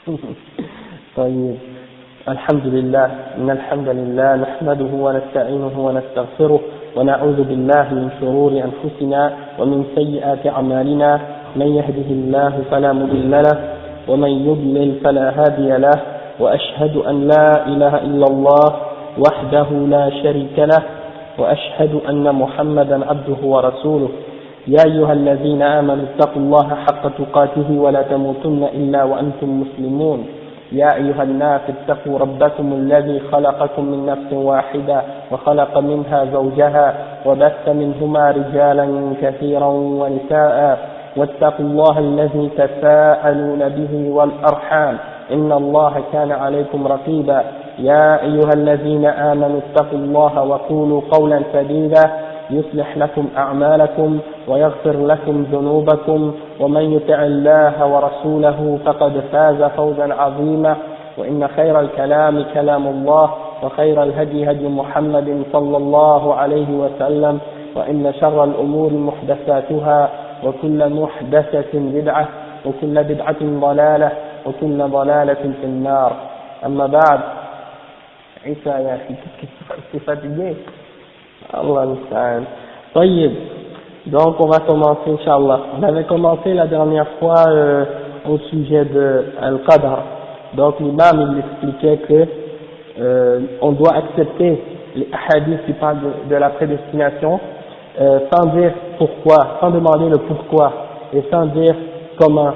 طيب الحمد لله إن الحمد لله نحمده ونستعينه ونستغفره ونعوذ بالله من شرور أنفسنا ومن سيئات أعمالنا من يهده الله فلا مضل له ومن يضلل فلا هادي له وأشهد أن لا إله إلا الله وحده لا شريك له وأشهد أن محمدا عبده ورسوله يا أيها الذين آمنوا اتقوا الله حق تقاته ولا تموتن إلا وأنتم مسلمون يا أيها الناس اتقوا ربكم الذي خلقكم من نفس واحدة وخلق منها زوجها وبث منهما رجالا كثيرا ونساء واتقوا الله الذي تساءلون به والأرحام إن الله كان عليكم رقيبا يا أيها الذين آمنوا اتقوا الله وقولوا قولا سديدا يصلح لكم أعمالكم ويغفر لكم ذنوبكم ومن يطع الله ورسوله فقد فاز فوزا عظيما وإن خير الكلام كلام الله وخير الهدي هدي محمد صلى الله عليه وسلم وإن شر الأمور محدثاتها وكل محدثة بدعة وكل بدعة ضلالة وكل ضلالة في النار أما بعد عيسى يا أخي كيف fatigué Allah musta'an. طيب, donc on va commencer Inch'Allah. On avait commencé la dernière fois au sujet de Al-Qadr. Donc l'imam il expliquait que on doit accepter les hadiths qui parlent de la prédestination sans dire pourquoi, sans demander le pourquoi et sans dire comment.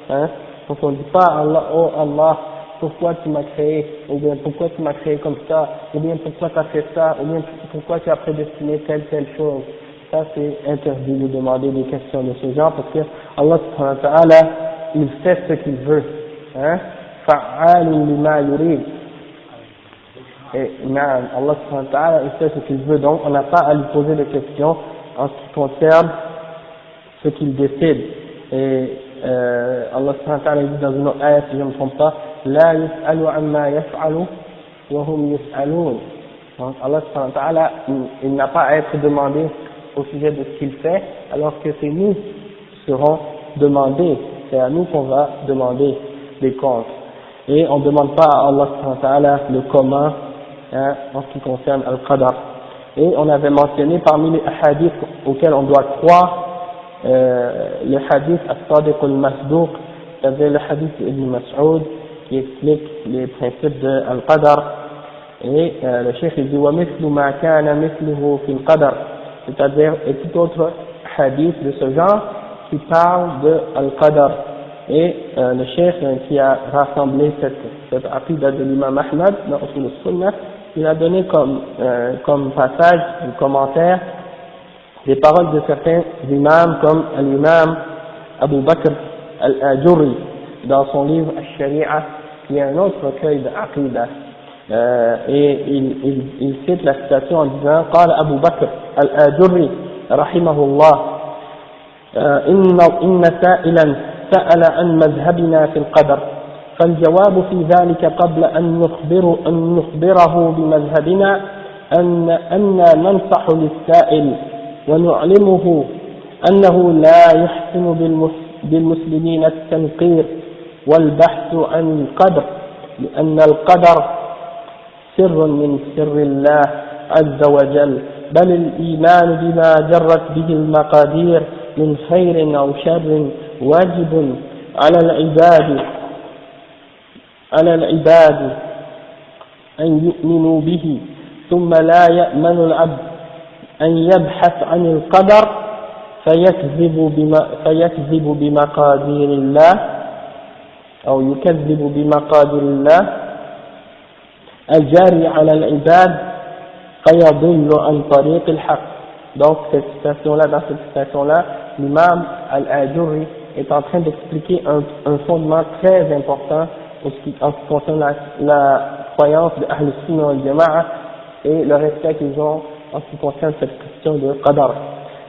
Hein? Donc on ne dit pas Allah, oh Allah, pourquoi tu m'as créé, ou bien pourquoi tu m'as créé comme ça, ou bien pourquoi tu as fait ça, ou bien pourquoi tu as prédestiné telle chose. Ça c'est interdit de demander des questions de ce genre parce que Allah subhanahu wa ta'ala il fait ce qu'il veut. Hein? Fa'alun lima yurid. Et Allah subhanahu wa ta'ala il fait ce qu'il veut, donc on n'a pas à lui poser des questions en ce qui concerne ce qu'il décide. Et Allah subhanahu wa ta'ala dit dans une autre ayat, si je ne me trompe pas, لا يسأل عما يفعل وهم يسألون. Donc Allah subhanahu wa ta'ala il n'a pas à être demandé au sujet de ce qu'il fait alors que c'est nous qui serons demandés, c'est à nous qu'on va demander des comptes et on ne demande pas à Allah subhanahu wa ta'ala le comment en ce qui concerne Al-Qadr. Et on avait mentionné parmi les hadiths auxquels on doit croire le hadith As-Sadiq al-Masduq, c'est-à-dire le hadith d'Ibn Mas'ud qui explique les principes de Al-Qadr. Et le cheikh il dit وَمِثْلُ مَا كَانَ مِثْلُهُ فِي الْقَدْرِ, c'est-à-dire et tout autre hadith de ce genre qui parle de Al-Qadr. Et le cheikh qui a rassemblé cette aqidah de l'imam Ahmad dans Usul al-Sunnah, il a donné comme passage, un commentaire, des paroles de certains imams comme l'imam Abu Bakr al-Ajurri dans son livre Al-Shari'a, qui est un autre recueil de Aqidah. Et il cite la citation en disant قال أبو بكر الآجري رحمه الله إن سائلا سأل عن مذهبنا في القدر فالجواب في ذلك قبل أن نخبره بمذهبنا أن ننصح للسائل ونعلمه أنه لا يحسن بالمسلمين التنقير والبحث عن القدر لأن القدر سر من سر الله عز وجل بل الإيمان بما جرت به المقادير من خير أو شر واجب على العباد أن يؤمنوا به ثم لا يأمن العبد أن يبحث عن القدر فيكذب بمقادير الله أو يكذب بمقادير الله الجاري على العباد فيضل عن طريق الحق. Donc dans cette citation-là, l'imam Al-Ajurri est en train d'expliquer un fondement très important en ce qui concerne la croyance de Ahl Sunnah wal Jama'a et le respect qu'ils ont en ce qui concerne cette question de Qadar.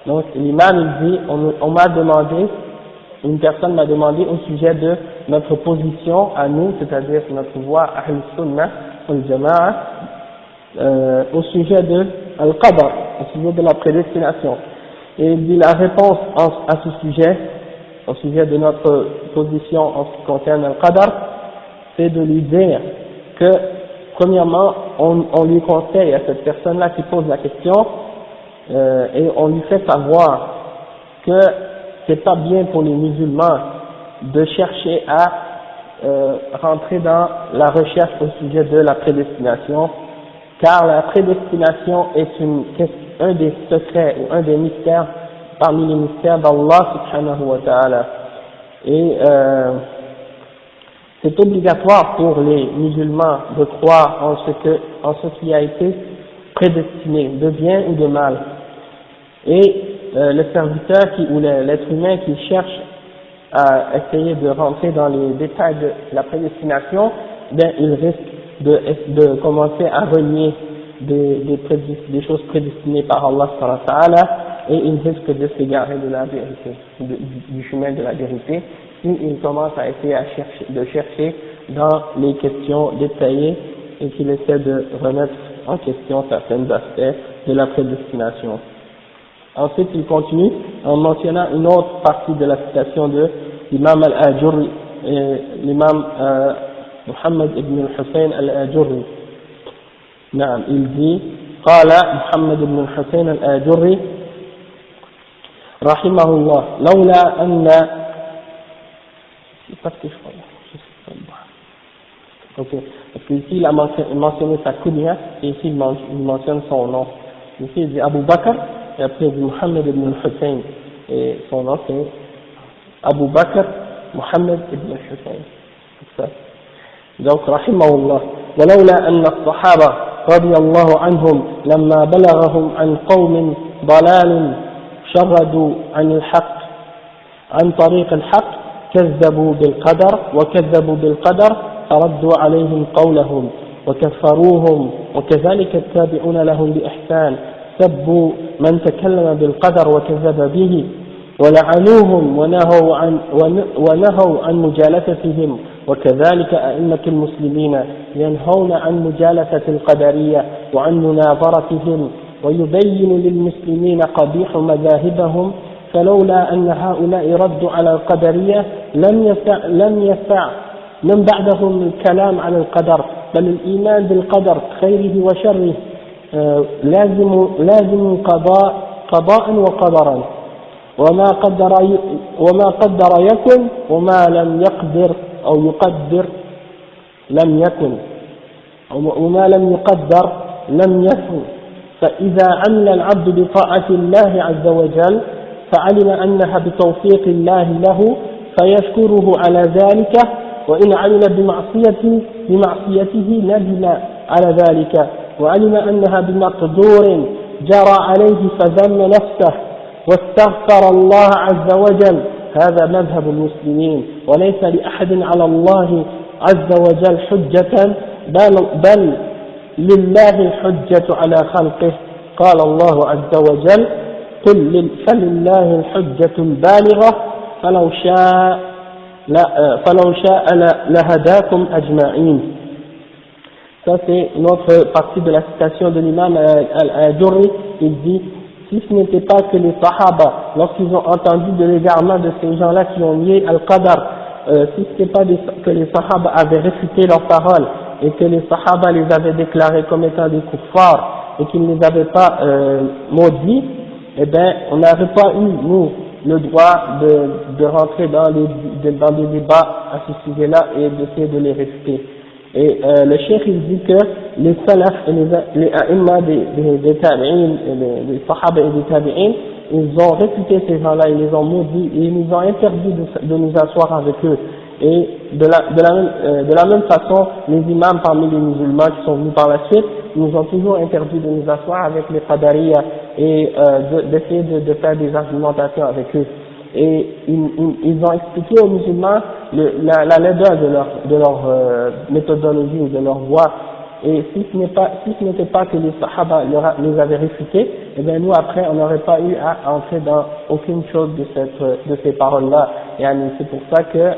Donc l'imam il dit, on m'a demandé, une personne m'a demandé au sujet de notre position à nous, c'est-à-dire notre voie Ahl Sunnah wal Jama'a, au sujet de Al-Qadr, au sujet de la prédestination. Et il dit la réponse à ce sujet, au sujet de notre position en ce qui concerne Al-Qadr, c'est de lui dire que, premièrement, on lui conseille à cette personne-là qui pose la question, et on lui fait savoir que c'est pas bien pour les musulmans de chercher à rentrer dans la recherche au sujet de la prédestination, car la prédestination est un des secrets ou un des mystères parmi les mystères d'Allah subhanahu wa ta'ala. Et c'est obligatoire pour les musulmans de croire en ce qui a été prédestiné, de bien ou de mal. Et le serviteur ou l'être humain qui cherche à essayer de rentrer dans les détails de la prédestination, ben il risque de commencer à renier des choses prédestinées par Allah subhanahu wa ta'ala, et il risque de s'égarer de la vérité, du chemin de la vérité, s'il commence à essayer de chercher dans les questions détaillées et qu'il essaie de remettre en question certains aspects de la prédestination. Ensuite, il continue en mentionnant une autre partie de la citation de l'imam al-Ajurri, l'imam Muhammad ibn al-Hussein al-Ajurri. Il dit, قال محمد بن الحسين الآجري رحمه الله لولا أن parce qu'ici il a mentionné sa kunya et ici il mentionne son nom. Ici il dit Abu Bakr et après il dit Muhammad ibn al-Hussein et son nom c'est Abu Bakr Muhammad ibn al-Hussein. Donc رحمه الله ولولا أن الصحابة رضي الله عنهم لما بلغهم عن قوم ضلال شردوا عن الحق عن طريق الحق كذبوا بالقدر فردوا عليهم قولهم وكفروهم وكذلك التابعون لهم بإحسان سبوا من تكلم بالقدر وكذب به ولعنوهم ونهوا عن مجالستهم وكذلك أئمة المسلمين ينهون عن مجالسة القدرية وعن مناظرتهم ويبين للمسلمين قبيح مذاهبهم فلولا أن هؤلاء ردوا على القدرية لم يسع من بعدهم الكلام عن القدر بل الإيمان بالقدر خيره وشره لازم قضاء وقدرا وما قدر يكن وما لم يقدر أو يقدر لم يكن وما لم يقدر لم يكن فإذا عمل العبد بطاعة الله عز وجل فعلم أنها بتوفيق الله له فيشكره على ذلك وإن عمل بمعصيته ندم على ذلك وعلم أنها بمقدور جرى عليه فذم نفسه واستغفر الله عز وجل هذا مذهب المسلمين وليس لأحد على الله عز وجل حجة بل لله الحجة على خلقه قال الله عز وجل فلله الحجة البالغة فلو شاء لهداكم أجمعين. Ça c'est une autre partie de la citation de l'imam al-Ajurri. Il dit, si ce n'était pas que les Sahaba, lorsqu'ils ont entendu de l'égarement de ces gens-là qui ont nié Al-Qadar, si ce n'était pas que les Sahaba avaient réfuté leurs paroles et que les Sahaba les avaient déclarés comme étant des kuffars et qu'ils ne les avaient pas maudits, eh bien, on n'aurait pas eu, nous, le droit de rentrer dans des débats à ce sujet-là et d'essayer de les réfuter. Et le cheikh il dit que les salaf et les a'imma des tabi'in, les sahaba et des tabi'in, ils ont réfuté ces gens-là, ils les ont maudits et ils nous ont interdit de nous asseoir avec eux. Et de la même façon, les imams parmi les musulmans qui sont venus par la suite, nous ont toujours interdit de nous asseoir avec les qadariyas et d'essayer de faire des argumentations avec eux. Et ils ont expliqué aux musulmans la laideur de leur méthodologie ou de leur voie. Et si ce n'était pas que les sahaba les avaient réfutés, et bien nous après on n'aurait pas eu à entrer dans aucune chose de ces paroles-là. Et c'est pour ça que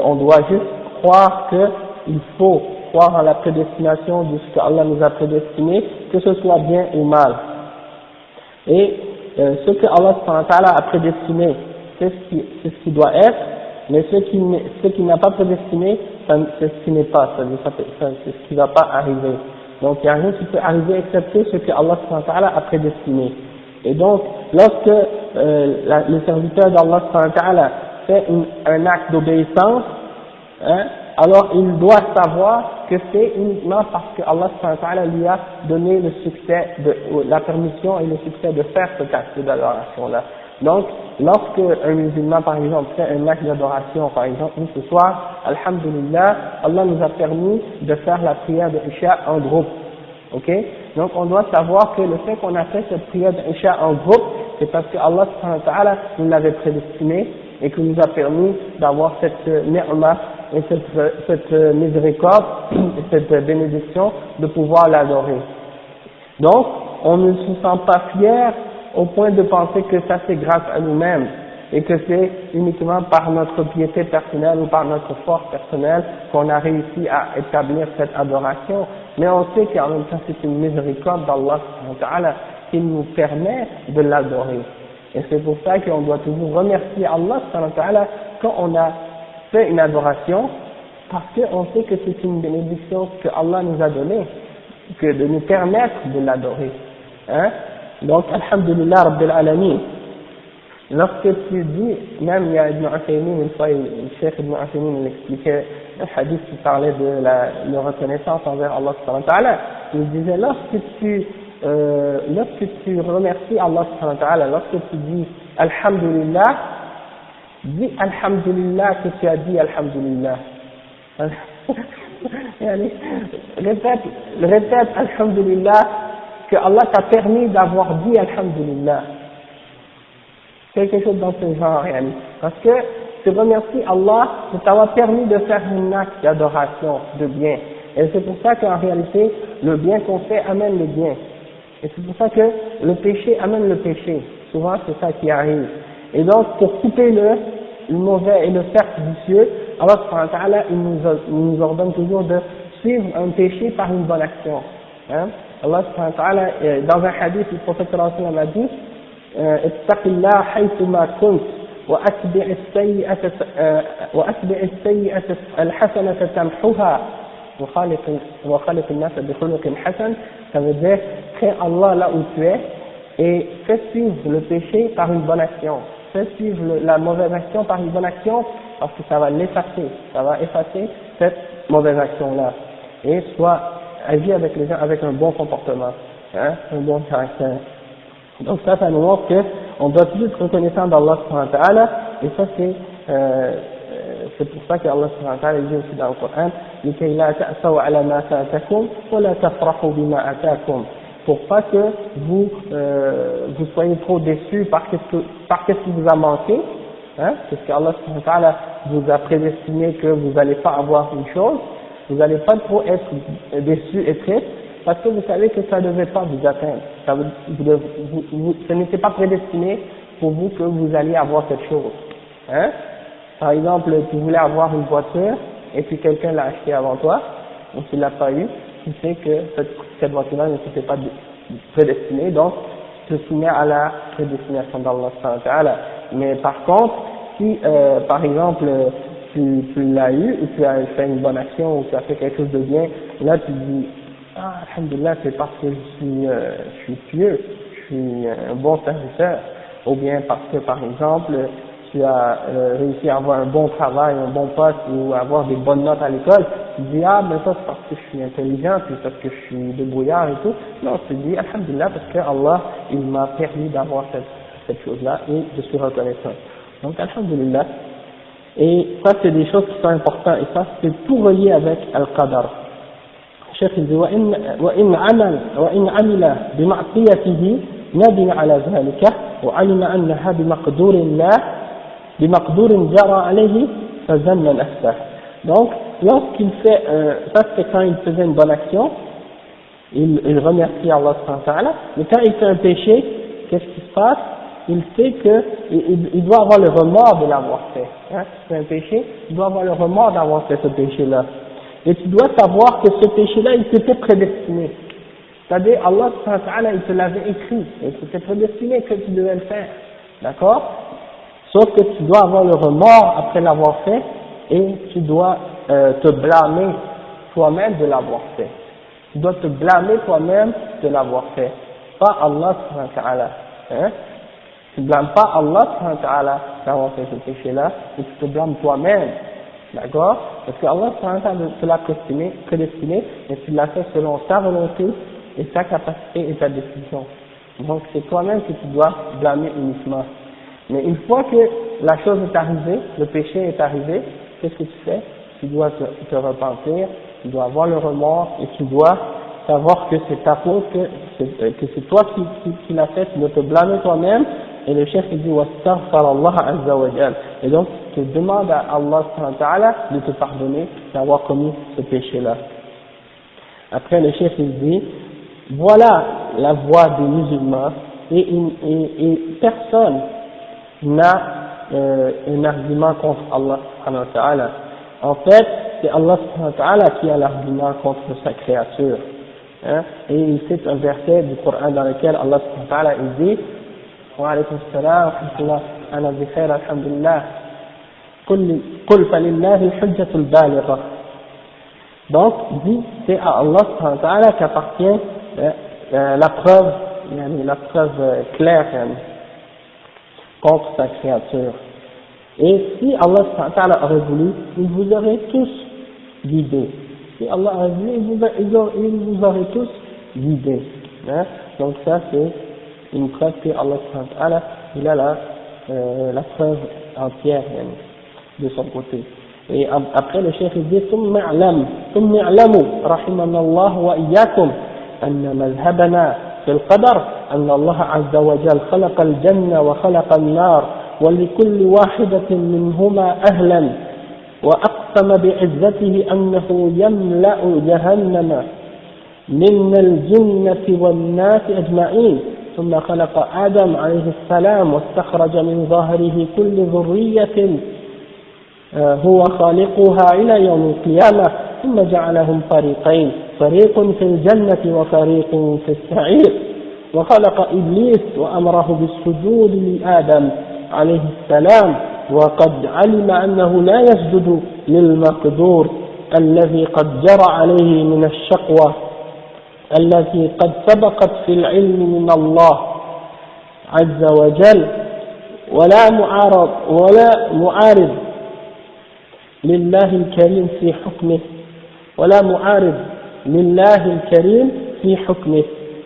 on doit juste croire qu'il faut croire en la prédestination de ce que Allah nous a prédestiné, que ce soit bien ou mal. Et ce que Allah a prédestiné, c'est ce qui doit être, mais ce qui n'a pas prédestiné, c'est ce qui n'est pas, c'est ce qui ne va pas arriver. Donc il n'y a rien qui peut arriver excepté ce que Allah subhanahu wa ta'ala a prédestiné. Et donc, lorsque le serviteur d'Allah subhanahu wa ta'ala fait un acte d'obéissance, hein, alors il doit savoir que c'est uniquement parce que Allah subhanahu wa ta'ala lui a donné le succès, la permission et le succès de faire cet acte d'adoration-là. Donc, lorsque un musulman, par exemple, fait un acte d'adoration, par exemple, nous ce soir, alhamdulillah, Allah nous a permis de faire la prière de Isha en groupe. Ok? Donc, on doit savoir que le fait qu'on a fait cette prière de Isha en groupe, c'est parce que Allah subhanahu wa ta'ala nous l'avait prédestiné et qu'il nous a permis d'avoir cette ni'ma et cette miséricorde et cette bénédiction de pouvoir l'adorer. Donc, on ne se sent pas fier au point de penser que ça c'est grâce à nous-mêmes et que c'est uniquement par notre piété personnelle ou par notre force personnelle qu'on a réussi à établir cette adoration, mais on sait qu'en même temps c'est une miséricorde d'Allah subhanahu wa ta'ala qui nous permet de l'adorer. Et c'est pour ça qu'on doit toujours remercier Allah subhanahu wa ta'ala quand on a fait une adoration, parce qu'on sait que c'est une bénédiction que Allah nous a donnée, que de nous permettre de l'adorer. Hein? Donc, alhamdulillah rabbil alamin. Lorsque tu dis, même il y a Ibn Uthaymin, une fois, le Cheikh Ibn Uthaymin, il expliquait un hadith qui parlait de la reconnaissance envers Allah subhanahu wa ta'ala, il disait, lorsque tu remercies Allah subhanahu wa ta'ala, lorsque tu dis alhamdulillah, dis alhamdulillah que tu as dit alhamdulillah. répète alhamdulillah que Allah t'a permis d'avoir dit alhamdulillah. Quelque chose dans ce genre, parce que tu remercies Allah de t'avoir permis de faire un acte d'adoration, de bien. Et c'est pour ça qu'en réalité, le bien qu'on fait amène le bien. Et c'est pour ça que le péché amène le péché. Souvent, c'est ça qui arrive. Et donc, pour couper le mauvais et le cercle vicieux, Allah subhanahu wa ta'ala, il nous ordonne toujours de suivre un péché par une bonne action. Hein? Allah subhanahu wa ta'ala, dans un hadith, le prophète sallallahu alayhi wa sallam a dit, اتق الله حيثما كنت وأتبع السيئة الحسنة تمحها وخالق الناس بخلق حسن. Ça veut dire, crains Allah là où tu es et fais suivre le péché par une bonne action. Fais suivre la mauvaise action par une bonne action parce que ça va l'effacer, ça va effacer cette mauvaise action-là. Et soit agir avec les gens avec un bon comportement, hein, un bon caractère. Donc ça nous montre qu'on doit toujours être reconnaissant d'Allah subhanahu wa ta'ala, et ça c'est pour ça qu'Allah subhanahu wa ta'ala dit aussi dans le Coran, لكي لا تأسوا على ما فاتكم ولا تفرحوا بما أتاكم, pour pas que vous soyez trop déçus par qu'est-ce qui vous a manqué, hein, parce que Allah subhanahu wa ta'ala vous a prédestiné que vous n'allez pas avoir une chose, vous n'allez pas trop être déçus et tristes, parce que vous savez que ça ne devait pas vous atteindre. Ce n'était pas prédestiné pour vous que vous alliez avoir cette chose. Hein? Par exemple, tu voulais avoir une voiture et puis quelqu'un l'a acheté avant toi, donc tu ne l'as pas eu, tu sais que cette voiture-là ne s'était pas prédestinée, donc tu te soumets à la prédestination d'Allah subhanahu wa ta'ala. Mais par contre, si par exemple tu l'as eu ou tu as fait une bonne action ou tu as fait quelque chose de bien, là tu dis ah, alhamdulillah, c'est parce que je suis pieux, je suis un bon serviteur, ou bien parce que, par exemple, tu as réussi à avoir un bon travail, un bon poste, ou avoir des bonnes notes à l'école, tu dis, ah, mais ça c'est parce que je suis intelligent, puis parce que je suis débrouillard et tout. Non, tu dis, alhamdulillah, parce que Allah, il m'a permis d'avoir cette chose-là, et je suis reconnaissant. Donc, alhamdulillah. Et ça, c'est des choses qui sont importantes, et ça, c'est tout relié avec Al-Qadar. الشيخ يقول وإن عمل بمعصيته ندم على ذلك وعلم أنها بمقدور جرى عليه فذم نفسه. Donc, lorsqu'il fait, ça c'est quand il faisait une bonne action, il remercie Allah subhanahu wa ta'ala, mais quand il fait un péché, qu'est-ce qui se passe? Il sait que il doit avoir le remords de l'avoir fait. Hein? C'est un péché, il doit avoir le remords d'avoir fait ce péché-là. Et tu dois savoir que ce péché-là, il s'était prédestiné. C'est-à-dire, Allah subhanahu wa ta'ala, il te l'avait écrit, et c'était prédestiné que tu devais le faire. D'accord? Sauf que tu dois avoir le remords après l'avoir fait, et tu dois te blâmer toi-même de l'avoir fait. Tu dois te blâmer toi-même de l'avoir fait. Pas Allah subhanahu wa ta'ala. Hein? Tu ne blâmes pas Allah subhanahu wa ta'ala d'avoir fait ce péché-là, et tu te blâmes toi-même. D'accord? Parce que Allah subhanahu wa ta'ala te l'a prédestiné, et tu l'as fait selon ta volonté et ta capacité et ta décision. Donc c'est toi-même que tu dois blâmer uniquement. Mais une fois que la chose est arrivée, le péché est arrivé, qu'est-ce que tu fais? Tu dois te repentir, tu dois avoir le remords et tu dois savoir que c'est ta faute, que c'est toi qui l'as fait, tu dois te blâmer toi-même. Et le chef dit wastaghfar Allah azza wa jal. Et donc tu demandes à Allah subhanahu wa ta'ala de te pardonner d'avoir commis ce péché-là. Après le chef dit voilà la voie des musulmans et personne n'a un argument contre Allah subhanahu wa ta'ala. En fait, c'est Allah subhanahu wa ta'ala qui a l'argument contre sa créature. Hein? Et il cite un verset du Coran dans lequel Allah subhanahu wa ta'ala dit wa alaykum assalam wa rahmatullah ana bi khair alhamdulillah qul falillahi al-hujjatul baligha. Donc, dit, c'est à Allah subhanahu wa ta'ala qu'appartient la preuve claire contre sa créature. Et si Allah subhanahu wa ta'ala aurait voulu, il vous aurait tous guidés. Si Allah aurait voulu, il vous aurait tous guidés. Hein? Donc ça c'est une preuve que Allah subhanahu wa ta'ala, il a la preuve entière de son côté. Et après le chef il dit ثم اعلموا رحمنا الله وإياكم أن مذهبنا في القدر أن الله عز وجل خلق الجنة وخلق النار ولكل واحدة منهما أهلا وأقسم بعزته أنه يملأ جهنم من الجنة والناس أجمعين ثم خلق آدم عليه السلام واستخرج من ظهره كل ذرية هو خالقها إلى يوم القيامة ثم جعلهم فريقين فريق في الجنة وفريق في السعير وخلق إبليس وأمره بالسجود لآدم عليه السلام وقد علم أنه لا يسجد للمقدور الذي قد جرى عليه من الشقوة التي قد سبقت في العلم من الله عز وجل ولا معارض لله الكريم في حكمه ولا معارض لله الكريم في حكمه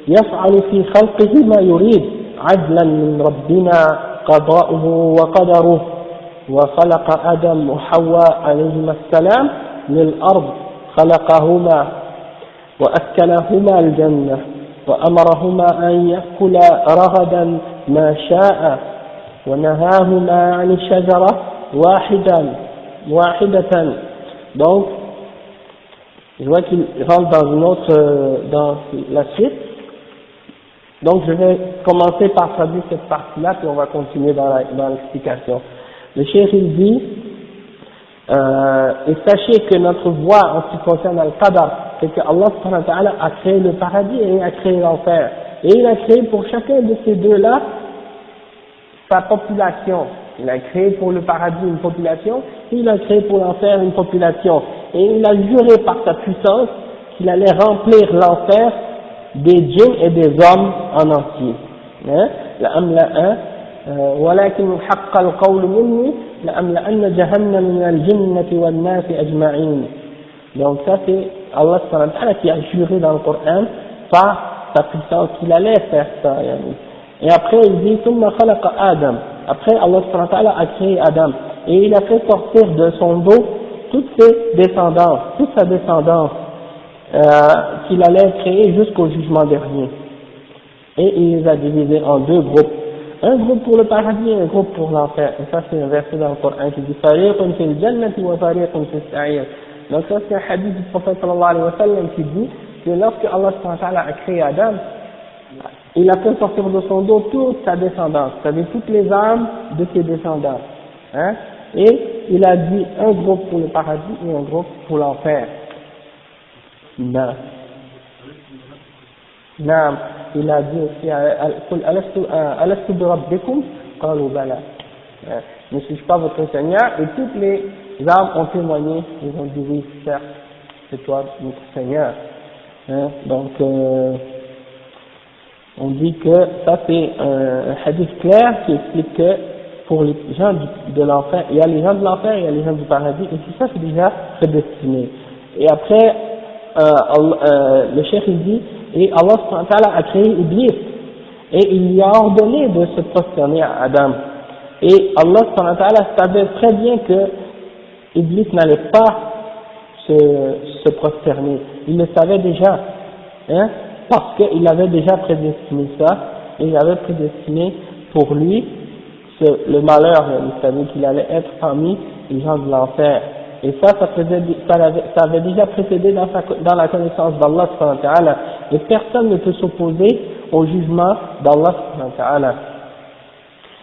يفعل في خلقه ما يريد عدلا من ربنا قضاؤه وقدره وخلق آدم وحواء عليهما السلام للأرض خلقهما وأسكنهما الجنة وأمرهما أن يأكلا رغدا ما شاء ونهاهما عن الشجرة واحدة. Donc je vois qu'il rentre dans la suite. Donc je vais commencer par traduire cette partie-là, puis on va continuer dans l'explication. Le cheikh il dit et sachez que notre voie en ce qui concerne Al-Qadar, c'est que Allah subhanahu wa ta'ala a créé le paradis et a créé l'enfer. Et il a créé pour chacun de ces deux-là sa population. Il a créé pour le paradis une population, et il a créé pour l'enfer une population. Et il a juré par sa puissance qu'il allait remplir l'enfer des djinns et des hommes en entier. ولكن حق القول مني لأملأن جهنم من الجنة والناس أجمعين. Donc ça c'est Allah subhanahu wa ta'ala qui a juré dans le Coran par sa puissance qu'il allait faire ça. Et après il dit ثم خلق آدم. Après Allah subhanahu wa ta'ala a créé Adam et il a fait sortir de son dos toutes ses descendances, toute sa descendance qu'il allait créer jusqu'au jugement dernier. Et il les a divisés en deux groupes. Un groupe pour le paradis et un groupe pour l'enfer. Et ça c'est un verset dans le Coran qui dit fariqun fil jannati wa fariqun fis sa'ir. Donc ça c'est un hadith du prophète sallallahu alayhi wa sallam qui dit que lorsque Allah subhanahu wa ta'ala a créé Adam, il a fait sortir de son dos toute sa descendance, c'est-à-dire toutes les âmes de ses descendants. Hein? Et il a dit un groupe pour le paradis et un groupe pour l'enfer. Non. Non. Il a dit aussi alastu bi rabbikum qalu bala. Ne suis-je pas votre Seigneur? Et toutes les les arbres ont témoigné, ils ont dit oui, certes, c'est toi notre Seigneur. Hein? Donc, on dit que ça c'est un hadith clair qui explique que pour les gens de l'enfer, il y a les gens de l'enfer et il y a les gens du paradis, et tout ça c'est déjà prédestiné. Et après, le cheikh il dit, et Allah subhanahu wa ta'ala a créé Iblis, et il lui a ordonné de se prosterner à Adam. Et Allah subhanahu wa ta'ala savait très bien que Iblis n'allait pas se prosterner. Il le savait déjà, hein, parce qu'il avait déjà prédestiné ça, et il avait prédestiné pour lui le malheur, il savait qu'il allait être parmi les gens de l'enfer. Et ça avait déjà précédé dans la connaissance d'Allah subhanahu wa ta'ala. Et personne ne peut s'opposer au jugement d'Allah subhanahu wa ta'ala.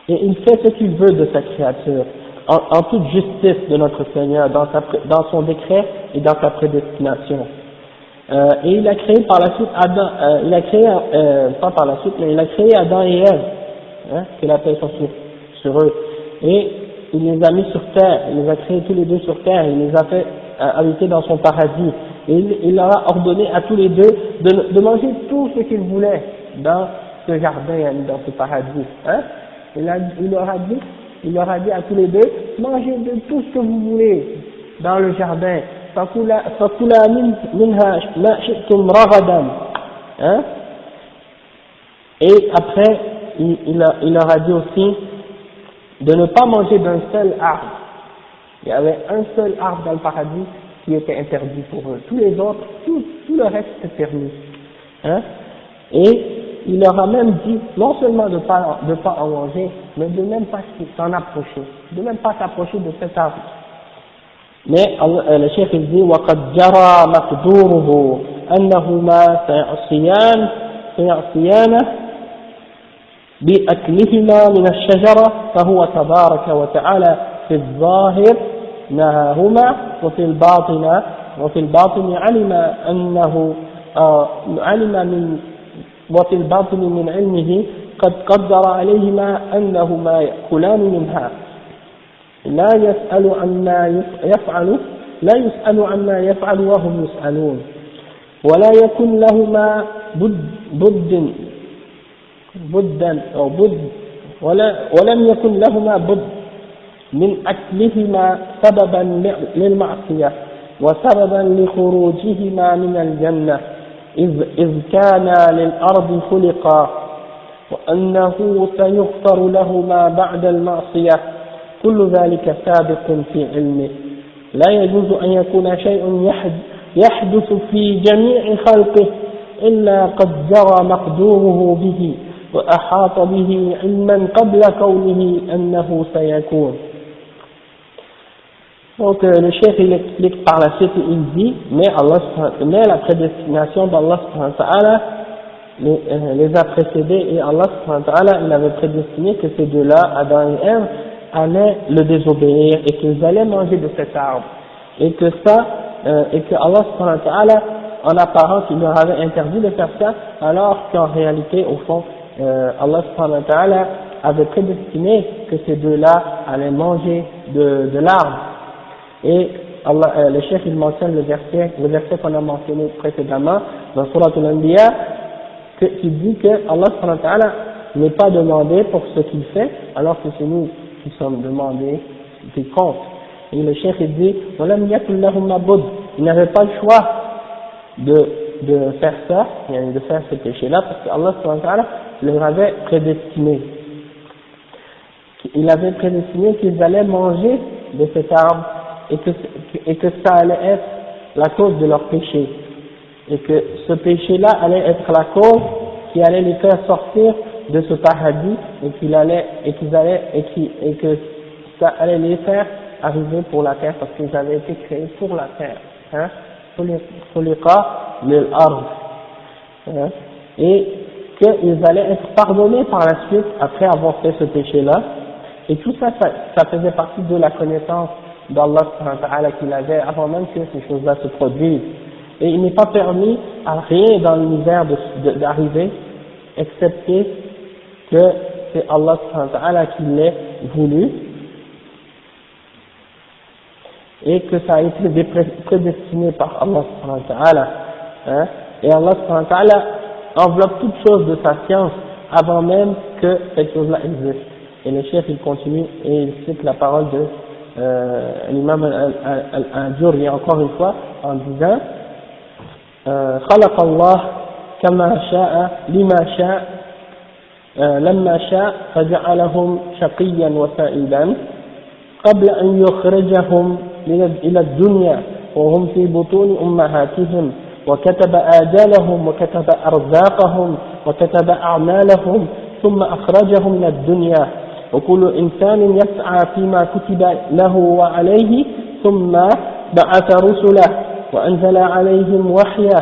Et il fait ce qu'il veut de sa créature, en toute justice de notre Seigneur, dans son décret et dans sa prédestination. Et il a créé par la suite Adam, il a créé, pas par la suite, mais il a créé Adam et Ève, hein, que la paix soit sur eux. Et il les a mis sur terre, il les a créés tous les deux sur terre, il les a fait habiter dans son paradis. Et il leur a ordonné à tous les deux de manger tout ce qu'ils voulaient dans ce jardin, dans ce paradis. Hein? Il leur a dit à tous les deux, mangez de tout ce que vous voulez dans le jardin. فَكُلَا مِنْهَا مَا شِئْتُمْ رَغَدًا. Hein? Et après, il leur a dit aussi de ne pas manger d'un seul arbre. Il y avait un seul arbre dans le paradis qui était interdit pour eux. Tous les autres, tout le reste était permis. Hein? Et il leur a même dit, non seulement de pas en manger, mais de même pas s'en approcher, de même pas s'approcher de cet arbre. Mais le cheikh il dit, وَقَدْ جَرَى مَقْدُورُهُ أَنَّهُمَا سيعصيانه بأكلهما من الشجرة فهو تبارك وتعالى في الظاهر نهاهما وفي الباطن وفي الباطن من علمه قد قدر عليهما أنهما يأكلان منها لا يسأل عما يفعل وهم يسألون ولا يكن لهما ولم يكن لهما بد من أكلهما سببا للمعصية وسببا لخروجهما من الجنة إذ كانا للأرض خلقا وأنه سيغفر لهما بعد المعصية كل ذلك سابق في علمه لا يجوز أن يكون شيء يحدث في جميع خلقه إلا قد جرى مقدوره به وأحاط به علما قبل كونه أنه سيكون. Donc le chef il explique par la suite, il dit, mais la prédestination d'Allah subhanahu wa ta'ala les a précédés et Allah subhanahu wa ta'ala il avait prédestiné que ces deux-là, Adam et Ève, allaient le désobéir et qu'ils allaient manger de cet arbre et que Allah subhanahu wa ta'ala en apparence il leur avait interdit de faire ça alors qu'en réalité au fond Allah subhanahu wa ta'ala avait prédestiné que ces deux-là allaient manger de l'arbre. Et le chef il mentionne le verset qu'on a mentionné précédemment dans Surah Al-Anbiya qui dit que Allah subhanahu wa ta'ala n'est pas demandé pour ce qu'il fait alors que c'est nous qui sommes demandés qui compte. Et le chef il dit il n'avait pas le choix de faire ça, de faire ce péché-là, parce que Allah subhanahu wa ta'ala leur avait prédestiné. Il avait prédestiné qu'ils allaient manger de cet arbre et que ça allait être la cause de leur péché. Et que ce péché-là allait être la cause qui allait les faire sortir de ce paradis et que ça allait les faire arriver pour la terre parce qu'ils avaient été créés pour la terre. Hein? Et qu'ils allaient être pardonnés par la suite après avoir fait ce péché-là. Et tout ça, ça faisait partie de la connaissance d'Allah subhanahu wa ta'ala qu'il avait avant même que ces choses-là se produisent. Et il n'est pas permis à rien dans l'univers d'arriver, excepté que c'est Allah subhanahu wa ta'ala qui l'ait voulu. et que ça a été prédestiné par Allah subhanahu wa ta'ala, hein, et Allah subhanahu wa ta'ala enveloppe toute chose de sa science avant même que cette chose-là existe. Et le chef il continue et il cite la parole de l'imam al-Jurri encore une fois en disant خلق الله كما شاء لما شاء لما شاء فجعلهم شقيا وسعيدا قبل أن يخرجهم إلى الدنيا وهم في بطون أمهاتهم وكتب آجالهم وكتب أرزاقهم وكتب أعمالهم ثم أخرجهم من الدنيا وكل إنسان يسعى فيما كتب له وعليه ثم بعث رسله وأنزل عليهم وحيه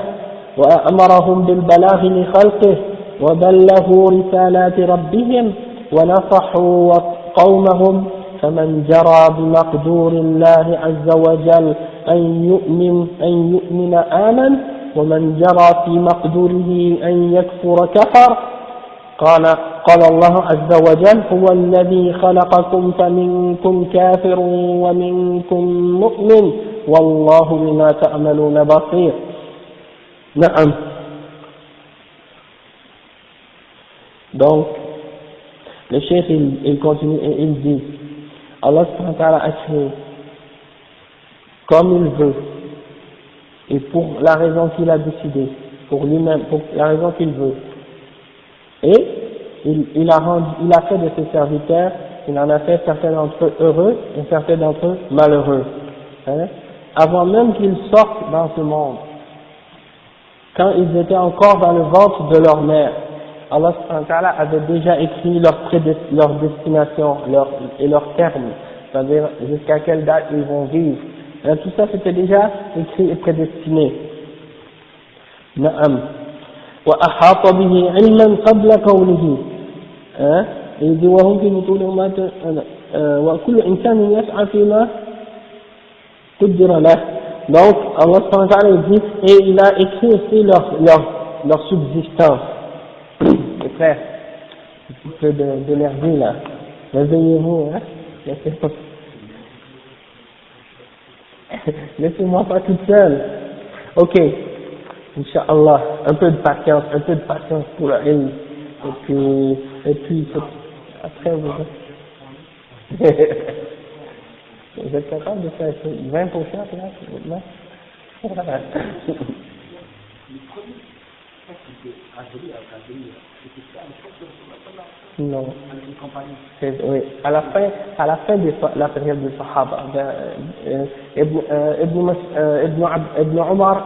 وأمرهم بالبلاغ لخلقه وبلغوا رسالات ربهم ونصحوا قومهم فمن جرى بمقدور الله عز وجل أن يؤمن آمن ومن جرى في مقدوره أن يكفر كفر قال الله عز وجل هو الذي خلقكم فمنكم كافر ومنكم مؤمن والله بما تعملون بصير. نعم. Donc le chef il continue et il dit Allah subhanahu wa ta'ala a créé comme il veut et pour la raison qu'il a décidé, pour lui-même, pour la raison qu'il veut. Et il a fait de ses serviteurs, il en a fait certains d'entre eux heureux et certains d'entre eux malheureux. Hein? Avant même qu'ils sortent dans ce monde, quand ils étaient encore dans le ventre de leur mère, Allah subhanahu wa ta'ala avait déjà écrit leur destination et leurs termes, c'est-à-dire jusqu'à quelle date ils vont vivre. Et tout ça c'était déjà écrit et prédestiné. Na'am. وأحاط به علما قبل كونه وهم في بطون أمهاتهم وكل إنسان يسعى فيما قدر له. Donc Allah subhanahu wa ta'ala dit et il a écrit aussi leur subsistance. Les frères, un peu d'énergie là, réveillez-vous, hein. Laissez-moi pas toute seule. Ok. Inch'Allah, un peu de patience pour la ilm. Et puis, après vous êtes capable de faire 20% là, maintenant? Non. Oui. À la fin de la période des Sahaba, Ibn Omar,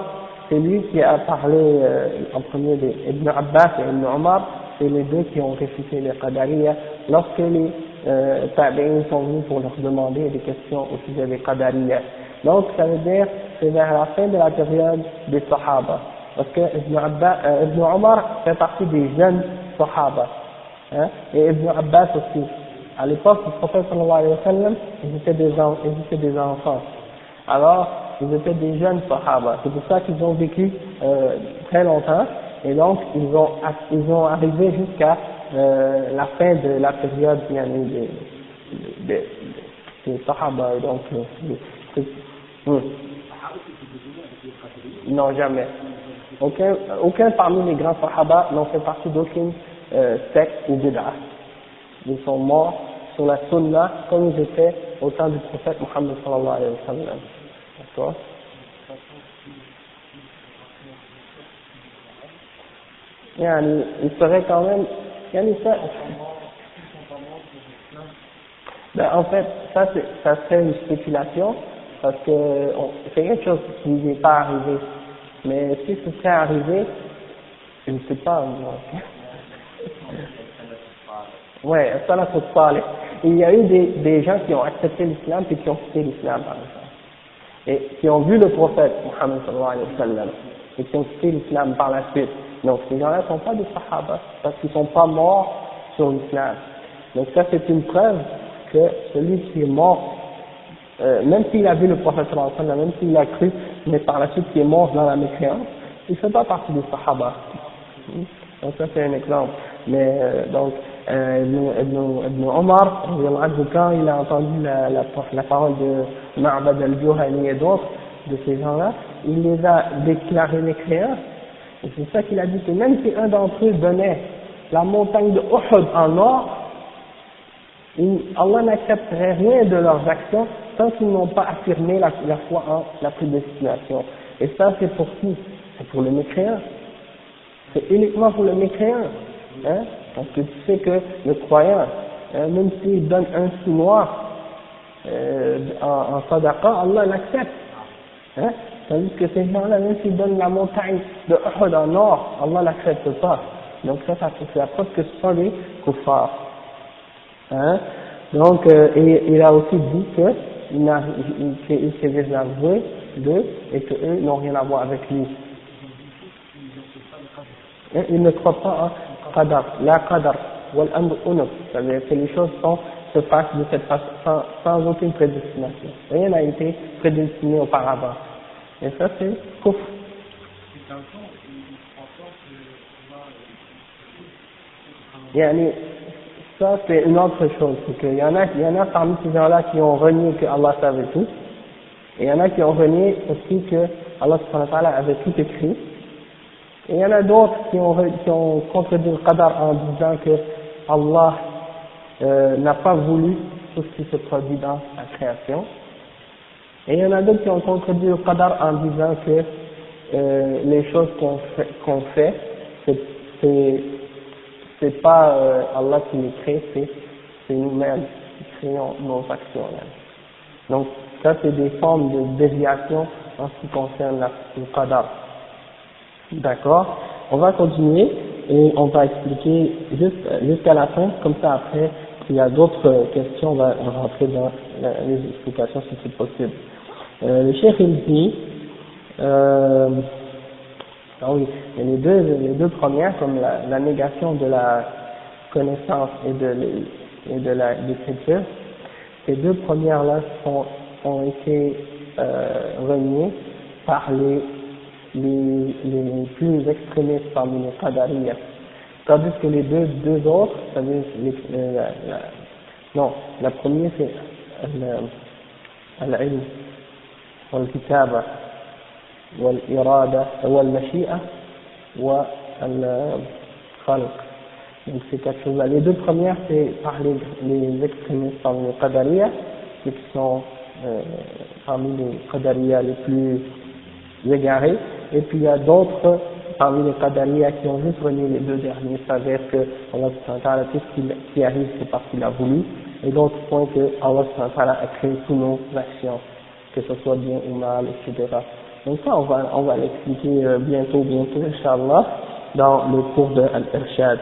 c'est lui qui a parlé en premier d'Ibn Abbas et Ibn Omar, c'est les deux qui ont réfuté les Qadariyya lorsque les tabi'in sont venus pour leur demander des questions au sujet des Qadariyya. Donc ça veut dire c'est vers la fin de la période des Sahaba, parce que Ibn Omar fait partie des jeunes Sahaba, hein, et Ibn Abbas aussi. À l'époque du prophète sallallahu alayhi wa sallam, ils étaient des enfants. Alors ils étaient des jeunes Sahaba, c'est pour ça qu'ils ont vécu très longtemps, et donc ils ont arrivé jusqu'à la fin de la période des Sahaba, et donc non, jamais. Aucun parmi les grands Sahaba n'ont fait partie d'aucune secte ou bid'ah. Ils sont morts sur la sunna comme ils étaient au temps du prophète Muhammad sallallahu alayhi wa sallam. D'accord? Il serait quand même, en fait, ça serait une spéculation, parce que c'est quelque chose qui n'est pas arrivé. Mais si ce serait arrivé, je ne sais pas, moi. Ouais, ça la faut parler. Il y a eu des gens qui ont accepté l'islam et qui ont quitté l'islam, par exemple. Et qui ont vu le prophète Muhammad sallallahu alayhi wa sallam et qui ont quitté l'islam par la suite. Donc ces gens-là ne sont pas des sahaba parce qu'ils ne sont pas morts sur l'islam. Donc ça c'est une preuve que celui qui est mort, même s'il a vu le prophète sallallahu alayhi wa sallam, même s'il a cru, mais par la suite qui est mort dans la mécréance, il ne fait pas partie des sahaba. Donc ça c'est un exemple. Mais donc Ibn Omar, quand il a entendu la parole de Ma'bad al-Juhani et d'autres de ces gens-là, il les a déclarés mécréants. Et c'est ça qu'il a dit, que même si un d'entre eux donnait la montagne de Uhud en or, Allah n'accepterait rien de leurs actions tant qu'ils n'ont pas affirmé la foi en la prédestination. Et ça, c'est pour qui? C'est pour le mécréant. C'est uniquement pour le mécréant. Hein? Parce que tu sais que le croyant, même s'il donne un sou noir en sadaqa, Allah l'accepte. Hein? Tandis que ces gens-là, même s'ils donnent la montagne de Uhud en or, Allah l'accepte pas. Donc ça c'est la preuve que ce sont des kuffars. Hein? Donc, et il a aussi dit qu'il s'est désavoué d'eux et qu'eux n'ont rien à voir avec lui. Ils ne croient pas en qadar, la qadar, wal amr unuf, c'est-à-dire que les choses se passent de cette façon sans aucune prédestination. Rien n'a été prédestiné auparavant. Et ça c'est kufr. Yani, ça c'est une autre chose, c'est qu'il y en a parmi ces gens-là qui ont renié que Allah savait tout, et il y en a qui ont renié aussi que Allah subhanahu wa ta'ala avait tout écrit, et il y en a d'autres qui ont contredit le qadar en disant que Allah n'a pas voulu tout ce qui se produit dans la création, et il y en a d'autres qui ont contredit le qadar en disant que les choses qu'on fait c'est pas Allah qui les crée, c'est nous-mêmes qui créons nos actions. Donc ça c'est des formes de déviation en ce qui concerne le qadar. D'accord? On va continuer et on va expliquer jusqu'à la fin, comme ça après, s'il y a d'autres questions, on va rentrer dans les explications si c'est possible. Le cheikh il dit, ah oui, et les deux premières, comme la négation de la connaissance et de l'écriture, ces deux premières-là ont été reniées par les plus extrémistes parmi les qadariyas. Tandis que les deux autres, c'est-à-dire la première c'est al-ilm, wal-kitaba, wal-irada, wal-mashi'a, wal-khalq. Donc c'est quelque chose là. Les deux premières c'est par les extrémistes parmi les qadariyas, ceux qui sont parmi les qadariyas les plus égarés, et puis il y a d'autres parmi les qadariyas qui ont juste renié les deux derniers, c'est-à-dire que Allah subhanahu wa ta'ala, tout ce qui arrive c'est parce qu'il a voulu, et l'autre point que Allah subhanahu wa ta'ala a créé toutes nos actions, que ce soit bien ou mal, etc. Donc ça on va l'expliquer bientôt, Inch'Allah, dans le cours de Al-Irshad.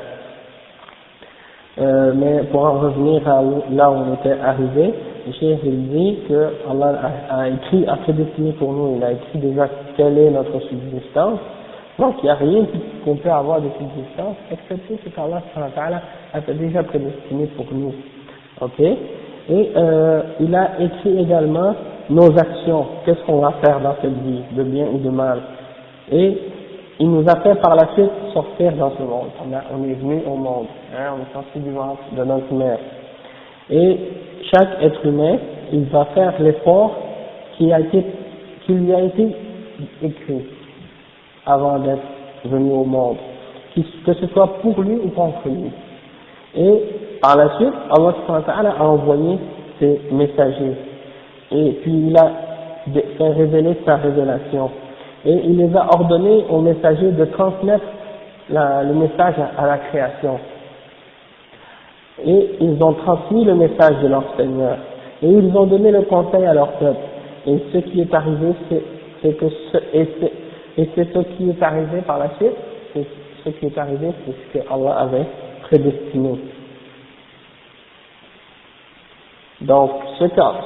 Mais pour en revenir à là où on était arrivé, le cheikh il dit que Allah a prédestiné pour nous, il a écrit déjà quelle est notre subsistance. Donc il n'y a rien qu'on peut avoir de subsistance, excepté ce qu'Allah a déjà prédestiné pour nous. Ok? Et il a écrit également nos actions, qu'est-ce qu'on va faire dans cette vie, de bien ou de mal. Et il nous a fait par la suite sortir dans ce monde. On est venu au monde, on est sorti du ventre de notre mère. Et chaque être humain, il va faire l'effort qui lui a été écrit avant d'être venu au monde, que ce soit pour lui ou contre lui. Et par la suite, Allah subhanahu wa ta'ala a envoyé ses messagers, et puis il a fait révéler sa révélation, et il les a ordonnés aux messagers de transmettre le message à la création. Et ils ont transmis le message de leur Seigneur, et ils ont donné le conseil à leur peuple. Et ce qui est arrivé, c'est ce qui est arrivé par la suite, c'est ce qui est arrivé, c'est ce que Allah avait prédestiné. Donc,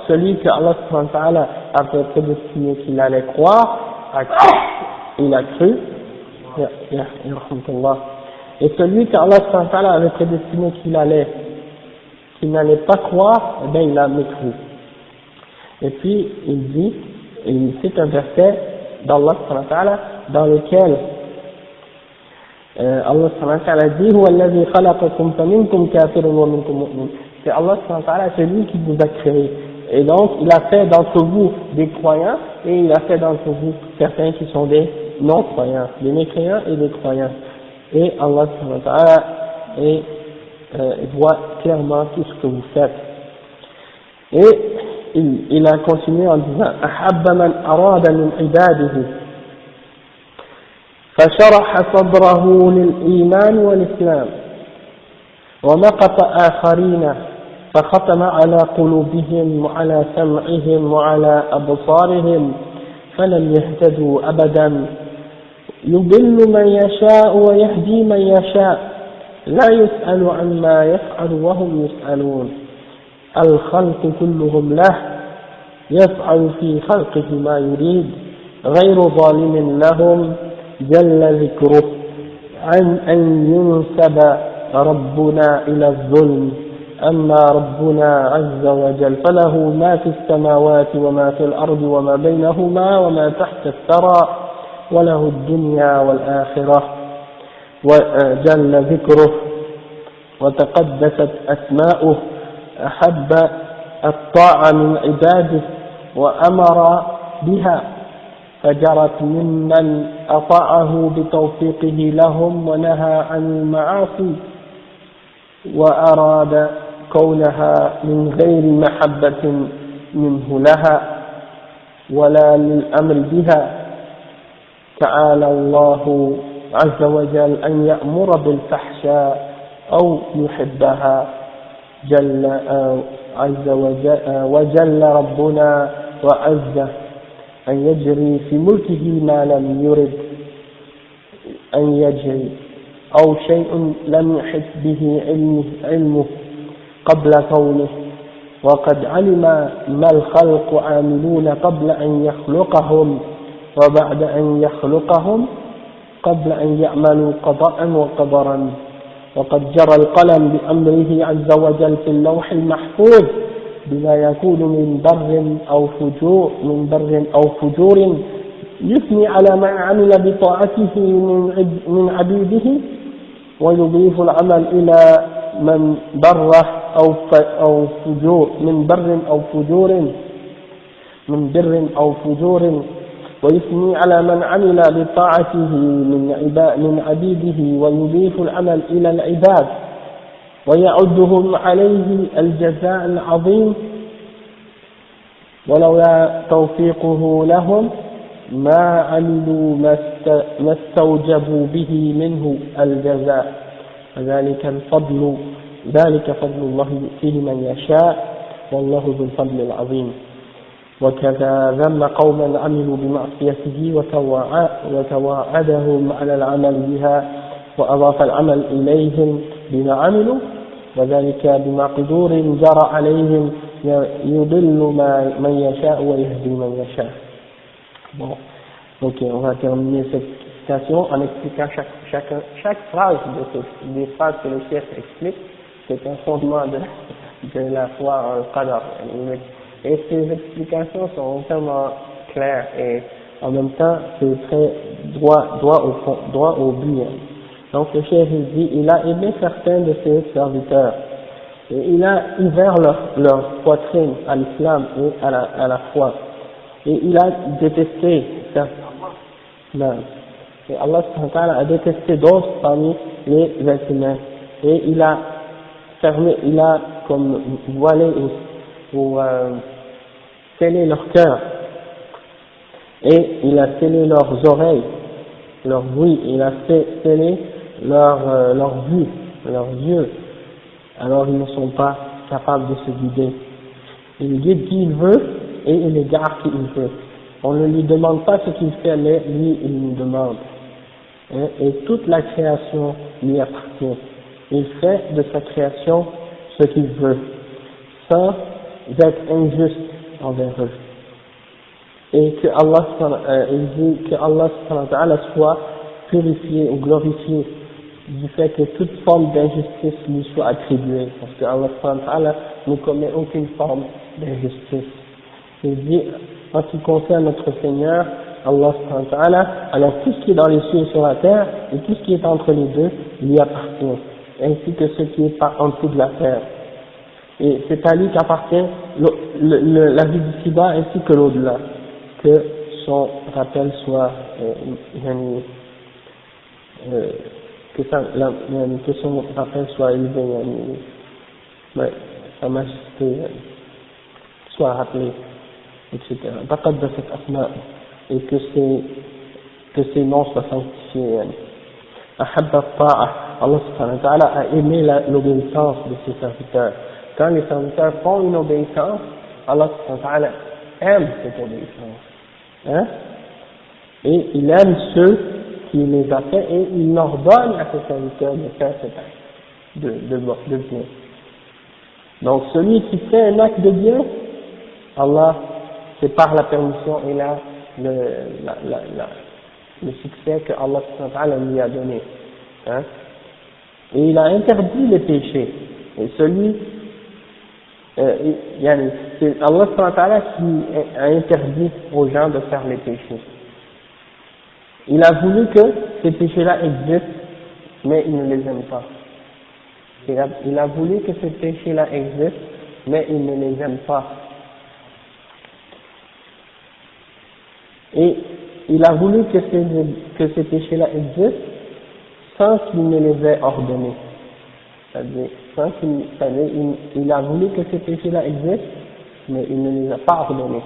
celui que Allah subhanahu wa ta'ala avait prédestiné qu'il allait croire, il a cru, et celui qu'Allah subhanahu wa ta'ala avait prédestiné qu'il n'allait pas croire, eh bien il a mécru. Et puis il dit, et il cite un verset d'Allah subhanahu wa ta'ala dans lequel Allah subhanahu wa ta'ala dit huwa alladhi khalaqakum faminkum kafirun wa minkum mu'min. C'est Allah subhanahu wa ta'ala, c'est lui qui vous a créé. Et donc, il a fait d'entre vous des croyants et il a fait d'entre vous certains qui sont des non-croyants, des mécréants et des croyants. Et Allah subhanahu wa ta'ala voit clairement tout ce que vous faites. Et il a continué en disant أحب من أراد من عباده فشرح صدره للإيمان والإسلام ومقت آخرين فختم على قلوبهم وعلى سمعهم وعلى أبصارهم فلم يهتدوا أبدا يضل من يشاء ويهدي من يشاء لا يسأل عما يفعل وهم يسألون الخلق كلهم له يفعل في خلقه ما يريد غير ظالم لهم جل ذكره عن أن ينسب ربنا إلى الظلم أما ربنا عز وجل فله ما في السماوات وما في الأرض وما بينهما وما تحت الثرى وله الدنيا والآخرة وجل ذكره وتقدست أسماؤه أحب الطاعة من عباده وأمر بها فجرت ممن أطاعه بتوفيقه لهم ونهى عن المعاصي وأراد كونها من غير محبة منه لها ولا للأمر بها تعالى الله عز وجل أن يأمر بالفحشاء أو يحبها جل عز وجل ربنا وعز أن يجري في ملكه ما لم يرد أن يجري أو شيء لم يحط به علمه قبل كونه وقد علم ما الخلق عاملون قبل أن يخلقهم وبعد أن يخلقهم قبل أن يعملوا قضاء وقدرا وقد جرى القلم بأمره عز وجل في اللوح المحفوظ بما يكون من بر أو فجور يثني على من عمل بطاعته من عبيده ويضيف العمل إلى من بره أو فجور من بر أو فجور ويثني على من عمل بطاعته من عبيده ويضيف العمل إلى العباد ويعدهم عليه الجزاء العظيم ولولا توفيقه لهم ما عملوا ما استوجبوا به منه الجزاء ذلك فضل الله يؤتيه من يشاء والله ذو الفضل العظيم وكذا ذم قوما عملوا بمعصيته وتواعدهم على العمل بها وأضاف العمل إليهم بما عملوا وذلك بمقدور جرى عليهم يضل من يشاء ويهدي من يشاء. Bon, ok, on va terminer cette citation en expliquant chaque phrase des phrases que le chef explique. C'est un fondement de la foi en Qadar. Et ces explications sont tellement claires et en même temps c'est très droit au but. Donc le chef dit, il a aimé certains de ses serviteurs et il a ouvert leur poitrine à l'islam et à la foi. Et il a détesté certains. Et Allah subhanahu wa ta'ala a détesté d'autres parmi les êtres humains. Et il a comme voilé ou scellé leur cœur. Et il a scellé leurs oreilles, leurs bruits, il a scellé leur vue, leurs yeux. Alors ils ne sont pas capables de se guider. Il guide qui il veut et il égare qui il veut. On ne lui demande pas ce qu'il fait, mais lui il nous demande. Et toute la création lui appartient. Il fait de sa création ce qu'il veut, sans être injuste envers eux. Et que il dit que Allah soit purifié ou glorifié du fait que toute forme d'injustice lui soit attribuée, parce que Allah ne commet aucune forme d'injustice. Il dit, en ce qui concerne notre Seigneur, Allah subhanahu wa ta'ala, alors tout ce qui est dans les cieux et sur la terre, et tout ce qui est entre les deux, lui appartient, ainsi que ce qui est en dessous de la terre. Et c'est à lui qu'appartient la vie d'ici-bas ainsi que l'au-delà, que son rappel soit, que son rappel soit élevé, sa majesté soit rappelée, etc. تقدست أسماء, et que ses noms soient sanctifiés. أحب الطاعة, Allah subhanahu wa ta'ala a aimé l'obéissance de ses serviteurs. Quand les serviteurs font une obéissance, Allah subhanahu wa ta'ala aime cette obéissance. Hein? Et il aime ceux qui les a fait et il ordonne à ses serviteurs de faire cet acte de bien. Donc celui qui fait un acte de bien, Allah, c'est par la permission et le succès que Allah subhanahu wa ta'ala lui a donné. Hein? Et il a interdit les péchés. Et celui, c'est Allah subhanahu wa ta'ala qui a interdit aux gens de faire les péchés. Il a voulu que ces péchés-là existent, mais il ne les aime pas. Il a voulu que ces péchés-là existent, mais il ne les aime pas. Et il a voulu que ces péchés-là existent sans qu'il ne les ait ordonnés. C'est-à-dire, il a voulu que ces péchés-là existent, mais il ne les a pas ordonnés.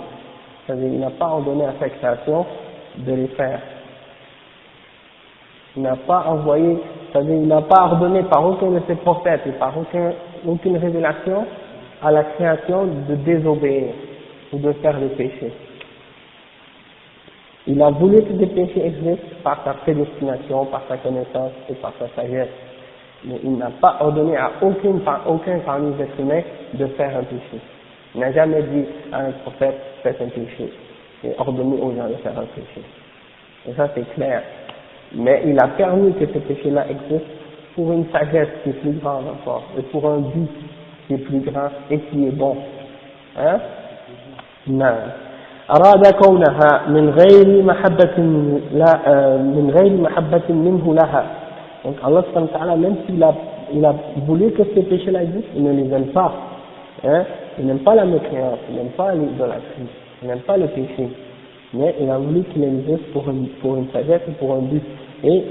C'est-à-dire, il n'a pas ordonné à sa création de les faire. Il n'a pas envoyé, c'est-à-dire, il n'a pas ordonné par aucun de ses prophètes et par aucune révélation à la création de désobéir ou de faire des péchés. Il a voulu que des péchés existent par sa prédestination, par sa connaissance et par sa sagesse. Mais il n'a pas ordonné à aucun parmi les êtres humains de faire un péché. Il n'a jamais dit à un prophète, faites un péché. Et ordonné aux gens de faire un péché. Et ça c'est clair. Mais il a permis que ce péché-là existe pour une sagesse qui est plus grande encore, et pour un but qui est plus grand et qui est bon. Hein? Non. أراد كونها من غير محبة منه لها. Donc Allah subhanahu wa ta'ala, même s'il a voulu que ces péchés-là existent, il ne les aime pas. Hein? Il n'aime pas la mécréance, il n'aime pas l'idolâtrie, il n'aime pas le péché. Mais il a voulu qu'il existe pour une sagesse et pour un but. Et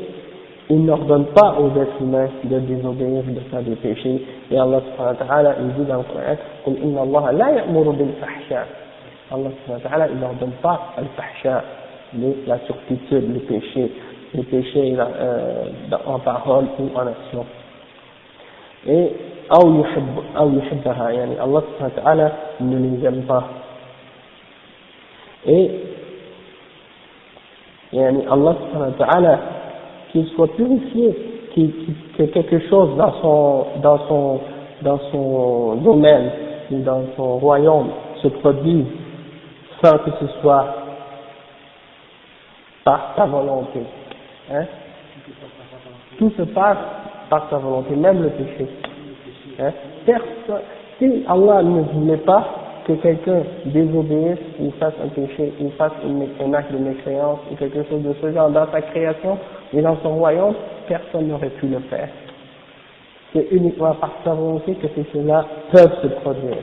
il n'ordonne pas aux êtres humains de désobéir, de faire des péchés. Et Allah subhanahu wa ta'ala, il dit dans le Coran, قُلْ إِنَّ اللَّهَ لَا يَأْمُرُ بِالْفَحْشَاءِ. Allah subhanahu wa ta'ala, il n'ordonne pas al-fahsha, la turpitude, les péchés en parole ou en action. Et أو يحبها, يعني Allah subhanahu wa ta'ala ne les aime pas. Et yani Allah subhanahu wa ta'ala, qu'il soit purifié, que quelque chose dans son domaine ou dans son royaume se produise sans que ce soit par sa volonté. Hein? Tout se passe par sa volonté, même le péché. Hein? Si Allah ne voulait pas que quelqu'un désobéisse ou fasse un péché ou fasse un acte de mécréance ou quelque chose de ce genre dans sa création et dans son royaume, personne n'aurait pu le faire. C'est uniquement par sa volonté que ces choses-là peuvent se produire.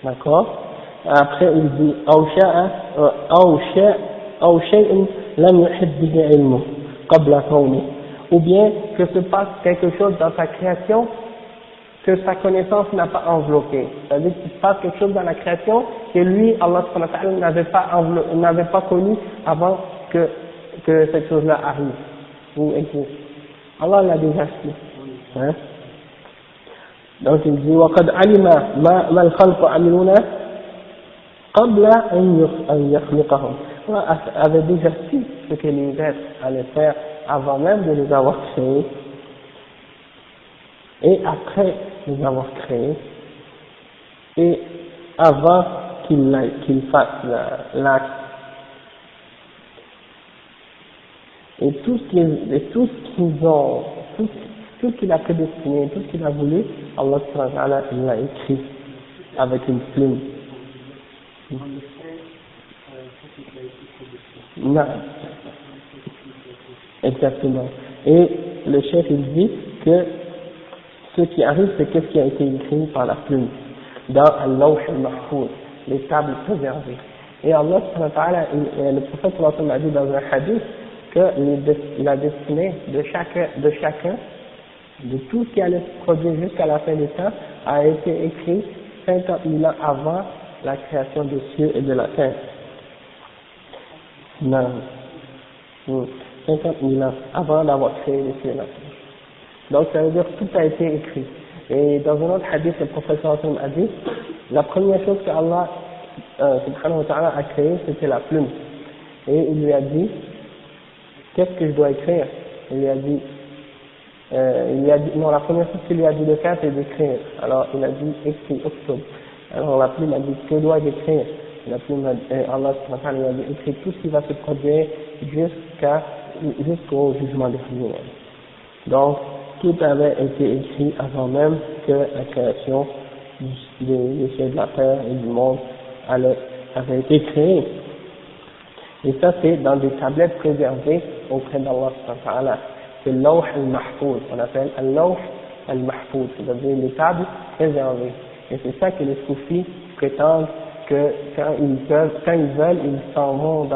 D'accord? Après il dit أو شيء لم يحد به علمه قبل كونه, ou bien que se passe quelque chose dans sa création que sa connaissance n'a pas enveloppé. C'est-à-dire qu'il se passe quelque chose dans la création que lui, Allah subhanahu wa ta'ala, n'avait pas connu avant que cette chose-là arrive ou existe. Allah l'a déjà su. Hein? Donc il dit وَقَدْ عَلِمَ مَا الْخَلْقُ عَمِلُونَ قَبْلَ أَنْ يَخْلِقَهُم. Allah avait déjà su ce que les êtres allaient faire avant même de les avoir créés et après les avoir créés et avant qu'ils fassent l'acte. Et tout ce qu'il a prédestiné, tout ce qu'il a voulu, Allah subhanahu wa ta'ala l'a écrit avec une plume. Non, exactement. Et le chef il dit que ce qui arrive, c'est qu'est-ce qui a été écrit par la plume dans Al-Lawh al-Mahfouz, les tables préservées. Et Allah subhanahu wa ta'ala, le prophète sallallahu alayhi wa sallam a dit dans un hadith que la destinée de chacun, de tout ce qui allait se produire jusqu'à la fin des temps, a été écrit 50 000 ans avant la création des cieux et de la terre. Non. 50 000 ans avant d'avoir créé les cieux et la terre. Donc ça veut dire que tout a été écrit. Et dans un autre hadith, le prophète sallallahu alayhi wa sallam a dit, la première chose que Allah subhanahu wa ta'ala a créé, c'était la plume. Et il lui a dit, qu'est-ce que je dois écrire? Il lui a dit, non, la première chose qu'il lui a dit de faire, c'est d'écrire. Alors il a dit, écris, octobre. Alors la plume a dit, que dois-je écrire? La plume Allah subhanahu wa ta'ala lui a dit, écris tout ce qui va se produire jusqu'au jugement dernier. Donc, tout avait été écrit avant même que la création des cieux de la terre et du monde avait été créée. Et ça, c'est dans des tablettes préservées auprès d'Allah subhanahu wa ta'ala. C'est l'Lawh al-Mahfouz, on appelle l'Lawh al-Mahfouz, c'est-à-dire les tables préservées. Et c'est ça que les soufis prétendent que quand ils veulent, ils s'en vont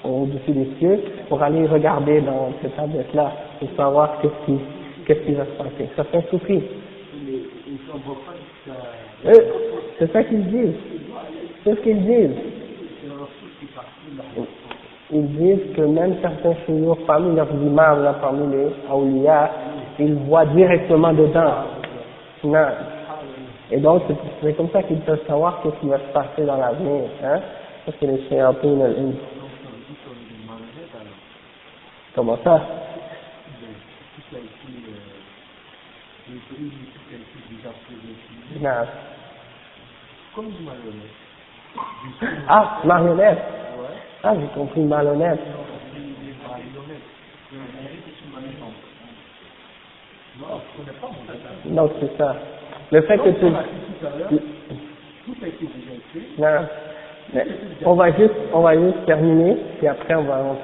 au-dessus des cieux pour aller regarder dans ces tablettes-là pour savoir qu'est-ce qui va se passer. Ça fait un soufi. C'est ça qu'ils disent. C'est ce qu'ils disent. Ils disent que même certains chouyours, parmi leurs imams, là, parmi les awliya, ils voient directement dedans. Non. Et donc, c'est comme ça qu'ils peuvent savoir ce qui va se passer dans l'avenir. Hein? Ça, c'est les shayatines al-ins. Comment ça? Non. Ah, marionnette. Ah, j'ai compris, malhonnête. Non, c'est ça. Le fait que tu... Non. Mais on va juste terminer, puis après on va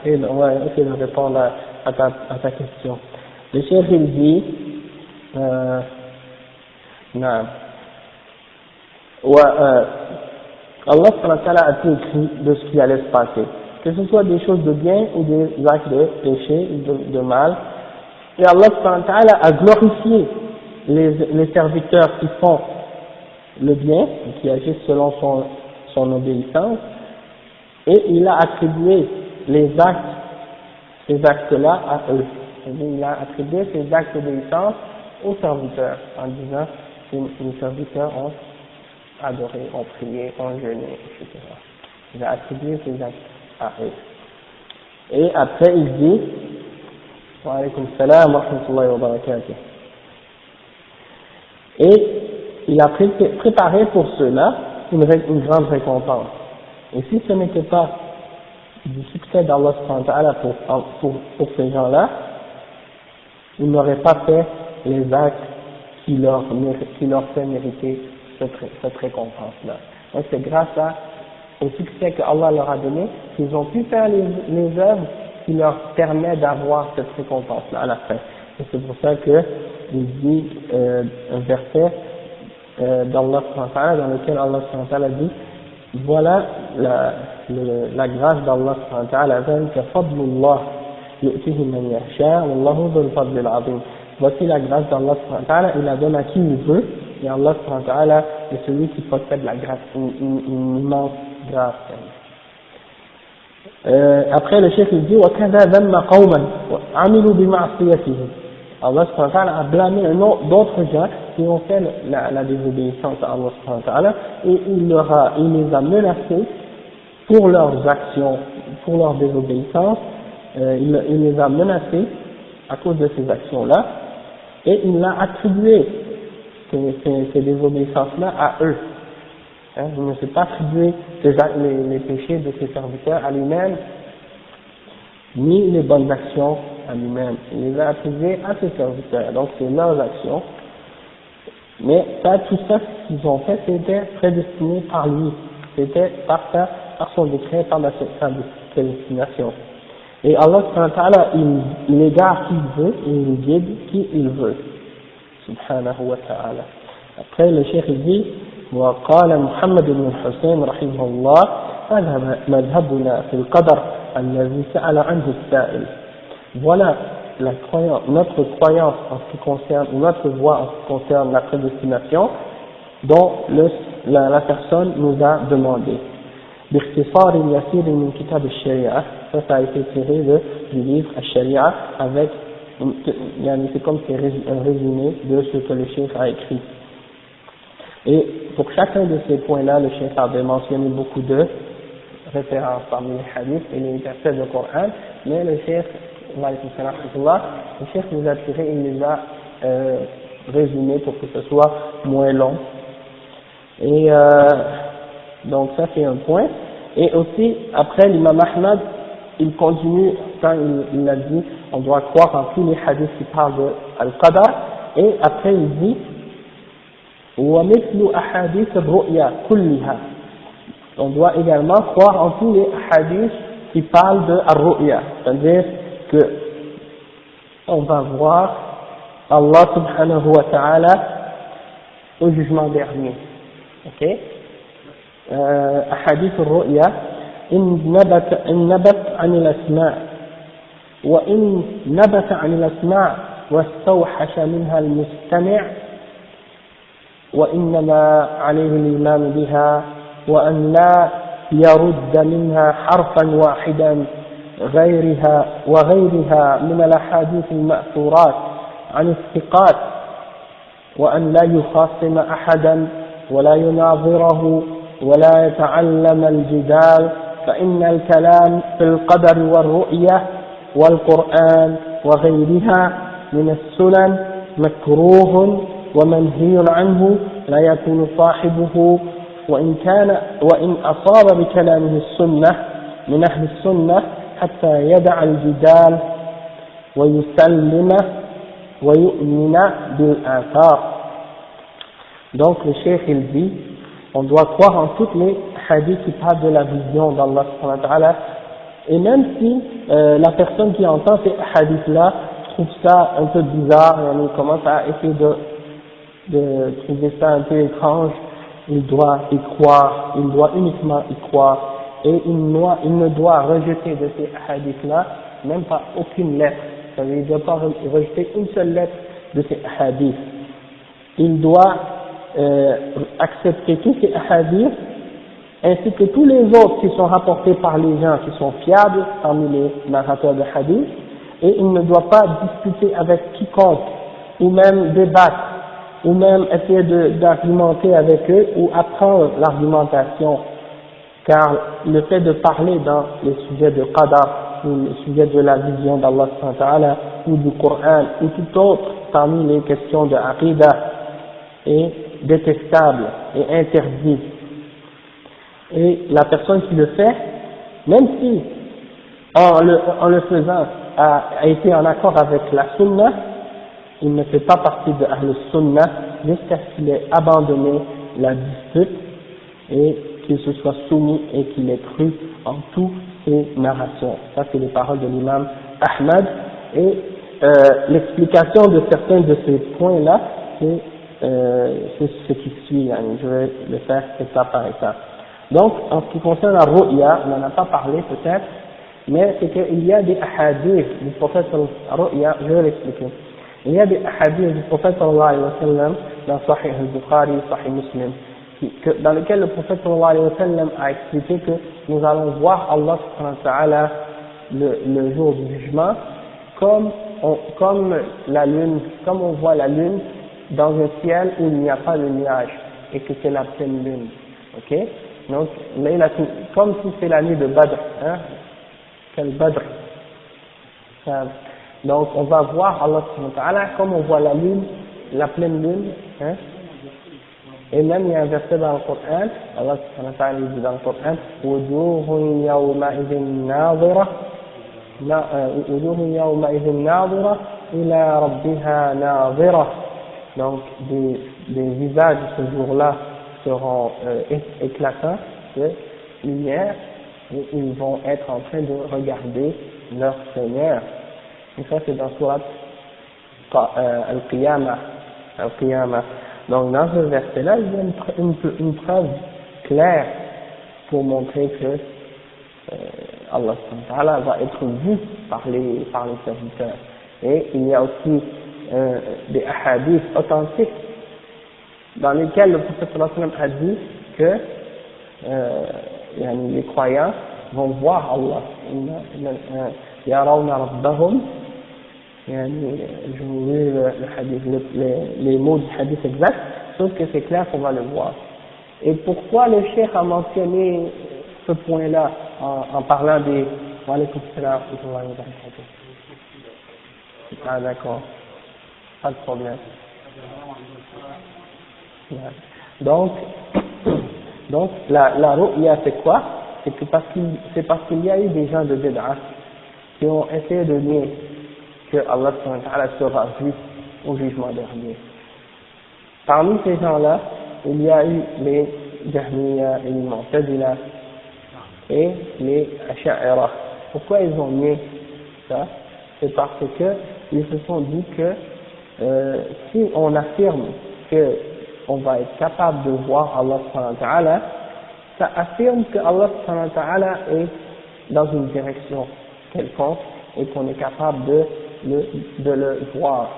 essayer de répondre à ta question. Le chef il dit, non. Allah subhanahu wa ta'ala a tout écrit de ce qui allait se passer. Que ce soit des choses de bien ou des actes de péché ou de mal. Et Allah subhanahu wa ta'ala a glorifié les serviteurs qui font le bien, qui agissent selon son obéissance, et il a attribué ces actes-là à eux. Il a attribué ces actes d'obéissance aux serviteurs, en disant que les serviteurs ont adoré, ont prié, ont jeûné, etc. Il a attribué ces actes à eux. Et après il dit, wa alaykum salam wa rahmatullahi wa barakatuh. Et il a préparé pour ceux-là une grande récompense. Et si ce n'était pas du succès d'Allah subhanahu wa ta'ala pour ces gens-là, il n'aurait pas fait les actes qui leur fait mériter cette récompense-là. Donc c'est grâce au succès que Allah leur a donné qu'ils ont pu faire les œuvres qui leur permettent d'avoir cette récompense-là à la fin. Et c'est pour ça que il dit un verset d'Allah dans lequel Allah dit, voilà la grâce d'Allah ذلك فضل الله يؤتيه من يشاء والله ذو الفضل العظيم. Voici la grâce d'Allah, il la donne à qui il veut, et Allah est celui qui possède la grâce, une immense grâce. Après le chef il dit وَكَذَا ذَمَّ قَوْمًا عَمِلُوا بِمَعْصِيَتِهِ. Allah a blâmé d'autres gens qui ont fait la désobéissance à Allah et il les a menacés pour leurs actions, pour leur désobéissance, il les a menacés à cause de ces actions-là, et il a attribué ces désobéissances-là à eux. Hein, il ne s'est pas attribué les péchés de ses serviteurs à lui-même, ni les bonnes actions à lui-même. Il les a attribués à ses serviteurs, donc c'est leurs actions. Mais tout ça, ce qu'ils ont fait, c'était prédestiné par lui. C'était par son décret, par prédestination. Et Allah subhanahu wa ta'ala, il égare qui il veut et il guide qui il veut. Subhanahu wa ta'ala. Après, le cheikh dit, وقال محمد بن الحسين رحمه الله مذهبنا في القدر الذي سأل عنه السائل. Voilà notre croyance en ce qui concerne, notre voie en ce qui concerne la prédestination dont la personne nous a demandé. باختصار يسير من كتاب الشريعة, ça a été tiré du livre الشريعة avec, c'est comme un résumé de ce que le cheikh a écrit. Et pour chacun de ces points-là, le cheikh avait mentionné beaucoup de références parmi les hadiths et les versets du Coran, mais le cheikh nous a tiré et les a résumés pour que ce soit moins long. Et donc ça c'est un point. Et aussi, après l'imam Ahmad, il continue, quand il a dit, on doit croire en tous les hadiths qui parlent de Al-Qadar, et après il dit, وَمِثْلُ أَحَادِيثِ الرُّؤْيَا كُلِّهَا. On doit également croire en tous les hadiths qui parlent de Ar-Ru'ya, c'est-à-dire que on va voir Allah subhanahu wa ta'ala au jugement dernier. Ok? أحاديث الرؤيا إن نبت عن الأسماء وإن نبت عن الأسماء واستوحش منها المستمع وإنما عليه الإيمان بها وأن لا يرد منها حرفا واحدا وغيرها من الأحاديث المأثورات عن الثقات وأن لا يخاصم أحدا ولا يناظره ولا يتعلم الجدال فإن الكلام في القدر والرؤية والقرآن وغيرها من السنن مكروه ومنهي عنه لا يكون صاحبه وإن أصاب بكلامه السنة من أهل السنة حتى يدع الجدال ويسلم ويؤمن بالآثار. Donc le cheikh il dit, on doit croire en toutes les hadiths qui parlent de la vision d'Allah subhanahu wa ta'ala, et même si la personne qui entend ces hadiths-là trouve ça un peu bizarre, et on commence à essayer de trouver ça un peu étrange, il doit y croire, il doit uniquement y croire, et il ne doit rejeter de ces hadiths-là même pas aucune lettre, c'est-à-dire il ne doit pas rejeter une seule lettre de ces hadiths. Il doit accepter tous ces hadiths ainsi que tous les autres qui sont rapportés par les gens qui sont fiables parmi les narrateurs de hadith, et il ne doit pas discuter avec quiconque ou même débattre ou même essayer d'argumenter avec eux ou apprendre l'argumentation, car le fait de parler dans les sujets de qadar ou les sujets de la vision d'Allah subhanahu wa ta'ala ou du Coran ou tout autre parmi les questions de aqidah est détestable et interdit. Et la personne qui le fait, même si en le faisant a été en accord avec la sunna, il ne fait pas partie de Ahl Sunnah jusqu'à ce qu'il ait abandonné la dispute et qu'il se soit soumis et qu'il ait cru en toutes ces narrations. Ça c'est les paroles de l'imam Ahmad, et l'explication de certains de ces points-là, c'est ce qui suit, je vais le faire étape par étape. Donc, en ce qui concerne la ru'ya, on n'en a pas parlé peut-être, mais c'est qu'il y a des ahadiths du prophète ru'ya, je vais l'expliquer. Il y a des hadiths du prophète sallallahu alayhi wa sallam dans Sahih al-Bukhari, Sahih Muslim, dans lesquels le prophète sallallahu alayhi wa sallam a expliqué que nous allons voir Allah subhanahu wa ta'ala le jour du jugement comme la lune, comme on voit la lune dans un ciel où il n'y a pas de nuages et que c'est la pleine lune. Ok? Donc, comme si c'est la nuit de Badr, hein? Quel Badr? Donc, on va voir Allah subhanahu wa ta'ala comme on voit la lune, la pleine lune, hein? Et même il y a un verset dans le Coran, Allah subhanahu wa ta'ala dit dans le Coran, وُجُوهٌ يَوْمَئِذٍ نَاظِرَةٌ وُجُوهٌ يَوْمَئِذٍ نَاظِرَةٌ إِلَى رَبِّهَا نَاظِرَةٌ. Donc, des visages ce jour-là seront éclatants de lumière, et ils vont être en train de regarder leur Seigneur. Et ça c'est dans Surat Al-Qiyamah. Donc dans ce verset-là, il y a une preuve claire pour montrer que Allah va être vu par les serviteurs. Et il y a aussi des hadiths authentiques dans lesquels le prophète a dit que les croyants vont voir Allah. يرون ربهم je vous lis le hadith, les mots du hadith exact, sauf que c'est clair qu'on va le voir. Et pourquoi le cheikh a mentionné ce point-là en parlant des... Ah d'accord, pas de problème. Donc la ru'ya c'est quoi? C'est que parce qu'il y a eu des gens de bid'ah qui ont essayé de nier que Allah sera vu au jugement dernier. Parmi ces gens-là, il y a eu les Jahmiya et les Mu'tazila et les Asha'ira. Pourquoi ils ont nié ça? C'est parce que ils se sont dit que si on affirme que on va être capable de voir Allah subhanahu wa ta'ala, ça affirme que Allah subhanahu wa ta'ala est dans une direction quelconque et qu'on est capable de le voir,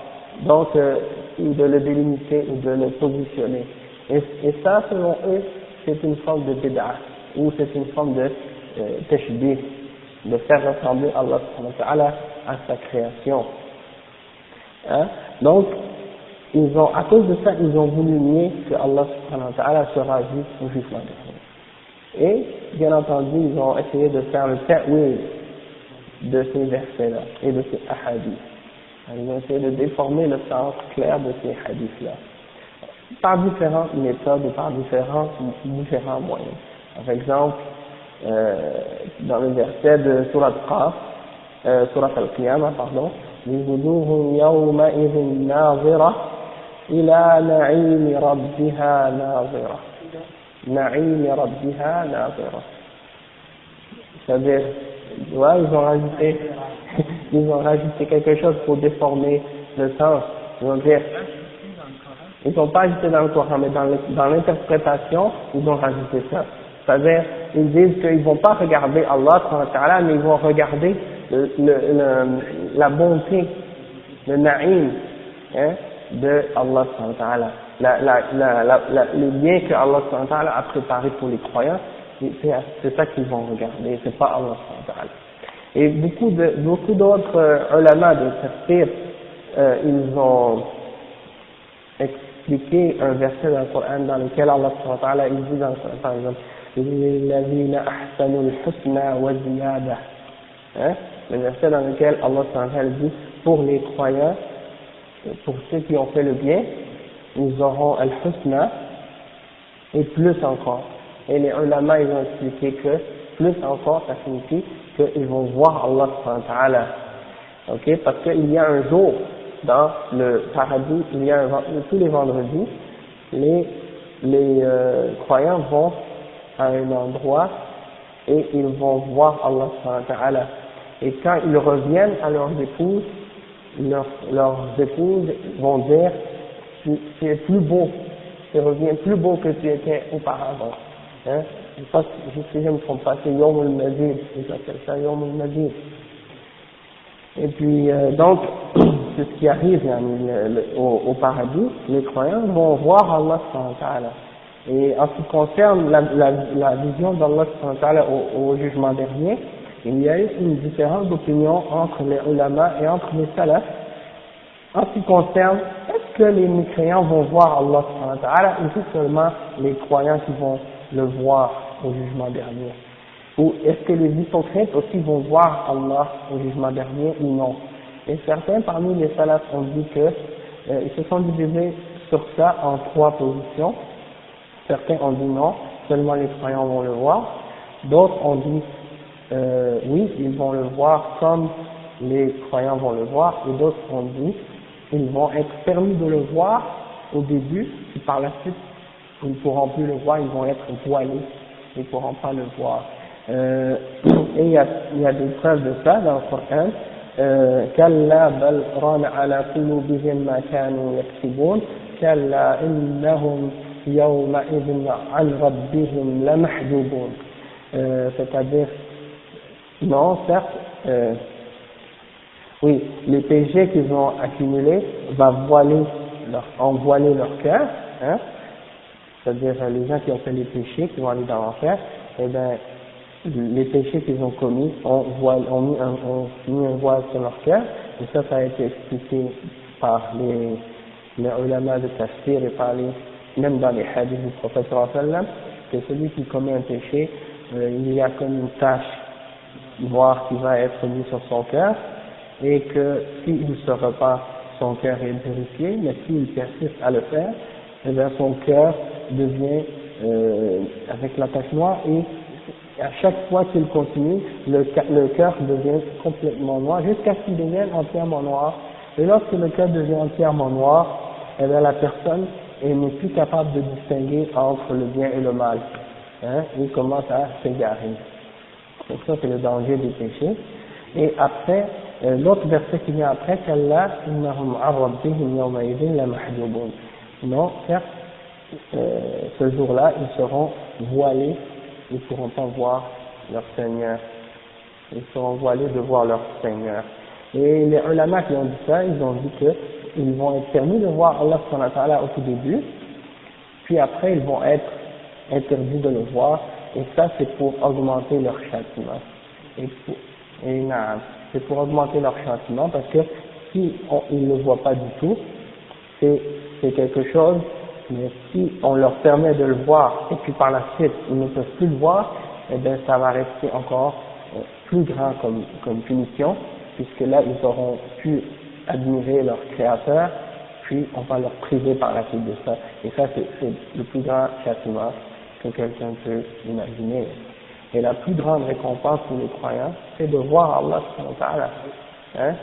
donc de le délimiter ou de le positionner. Et ça, selon eux, c'est une forme de bid'ah, ou c'est une forme de tashbih, de faire ressembler Allah subhanahu wa ta'ala à sa création. Hein? Donc, à cause de ça, ils ont voulu nier que Allah subhanahu wa ta'ala sera vu au jugement dernier. Et, bien entendu, ils ont essayé de faire le ta'wil de ces versets-là et de ces hadiths. Ils ont essayé de déformer le sens clair de ces hadiths-là par différentes méthodes et par différents moyens. Par exemple, dans le verset de Surat Al-Qiyamah, pardon, وجوه يومئذ ناظرة إلى نعيم ربها ناظرة نعيم ربها ناظرة. C'est-à-dire, ouais, ils ont rajouté quelque chose pour déformer le sens. Ils vont dire, ils n'ont pas ajouté dans le Coran, mais dans l'interprétation, ils ont rajouté ça. C'est-à-dire, ils disent qu'ils ne vont pas regarder Allah, mais ils vont regarder la bonté, le na'im, hein, de Allah, les biens que Allah a préparés pour les croyants. C'est ça qu'ils vont regarder, c'est pas Allah. Et beaucoup d'autres ulama de tafsir, ils ont expliqué un verset dans le Coran dans lequel Allah il dit dans le Coran, par exemple, لِلَّذِينَ أَحْسَنُوا الْحُسْنَى وَزِيَادَةً, hein, le verset dans lequel Allah dit pour les croyants, pour ceux qui ont fait le bien, ils auront al-husna et plus encore. Et les ulama, ils ont expliqué que plus encore, ça signifie qu'ils vont voir Allah subhanahu wa ta'ala. Ok? Parce qu'il y a un jour dans le paradis, tous les vendredis, les croyants vont à un endroit et ils vont voir Allah subhanahu wa ta'ala. Et quand ils reviennent à leurs épouses, leurs épouses vont dire, tu es plus beau, tu reviens plus beau que tu étais auparavant. Hein? Si je ne me trompe pas, c'est Yawm al-Mazid, ils appellent ça Yawm al-Mazid. Et puis, donc, c'est ce qui arrive au paradis, les croyants vont voir Allah subhanahu wa ta'ala. Et en ce qui concerne la vision d'Allah subhanahu wa ta'ala au jugement dernier, il y a eu une différence d'opinion entre les ulama et entre les salafs en ce qui concerne est-ce que les mécréants vont voir Allah subhanahu wa ta'ala ou c'est seulement les croyants qui vont le voir au jugement dernier, ou est-ce que les hypocrites aussi vont voir Allah au jugement dernier ou non. Et certains parmi les salafs ont dit que ils se sont divisés sur ça en trois positions. Certains ont dit non, seulement les croyants vont le voir. D'autres ont dit oui, ils vont le voir comme les croyants vont le voir. Et d'autres ont dit ils vont être permis de le voir au début, et par la suite ils ne pourront plus le voir, ils vont être voilés, ils ne pourront pas le voir. Et il y a des preuves de ça dans le Coran. كلا بل ران على قلوبهم ما كانوا يكسبون كلا إنهم يومئذ عن ربهم لمحجوبون. C'est-à-dire, non, certes, oui, les péchés qu'ils ont accumulés ont voilé leur cœur, hein, c'est-à-dire les gens qui ont fait les péchés, qui vont aller dans l'enfer, eh bien, les péchés qu'ils ont commis ont mis un voile sur leur cœur, et ça a été expliqué par les ulama de tafsir et par même dans les hadiths du prophète sallallahu alayhi wa sallam, que celui qui commet un péché, il y a comme une tache noire qui va être mise sur son cœur, et que s'il ne se repart, son cœur est purifié, mais s'il persiste à le faire, eh bien son cœur devient avec la tache noire, et à chaque fois qu'il continue, le cœur devient complètement noir, jusqu'à ce qu'il devienne entièrement noir. Et lorsque le cœur devient entièrement noir, eh bien la personne n'est plus capable de distinguer entre le bien et le mal. Hein, il commence à s'égarer. Donc ça c'est le danger des péchés. Et après, l'autre verset qui vient après, qu'Allah, innahum arrabbihim yawma'idhin la mahjubun. Non, certes, ce jour-là, ils seront voilés, ils ne pourront pas voir leur Seigneur. Ils seront voilés de voir leur Seigneur. Et les ulama qui ont dit ça, ils ont dit qu'ils vont être permis de voir Allah subhanahu wa ta'ala au tout début, puis après ils vont être interdits de le voir, et ça c'est pour augmenter leur châtiment. C'est pour augmenter leur châtiment, parce que si ils ne le voient pas du tout, c'est quelque chose, mais si on leur permet de le voir, et puis par la suite ils ne peuvent plus le voir, eh bien ça va rester encore plus grand comme punition, puisque là ils auront pu admirer leur créateur, puis on va leur priver par la suite de ça. Et ça c'est le plus grand châtiment que quelqu'un peut imaginer. Et la plus grande récompense pour les croyants, c'est de voir Allah subhanahu wa ta'ala. Hein?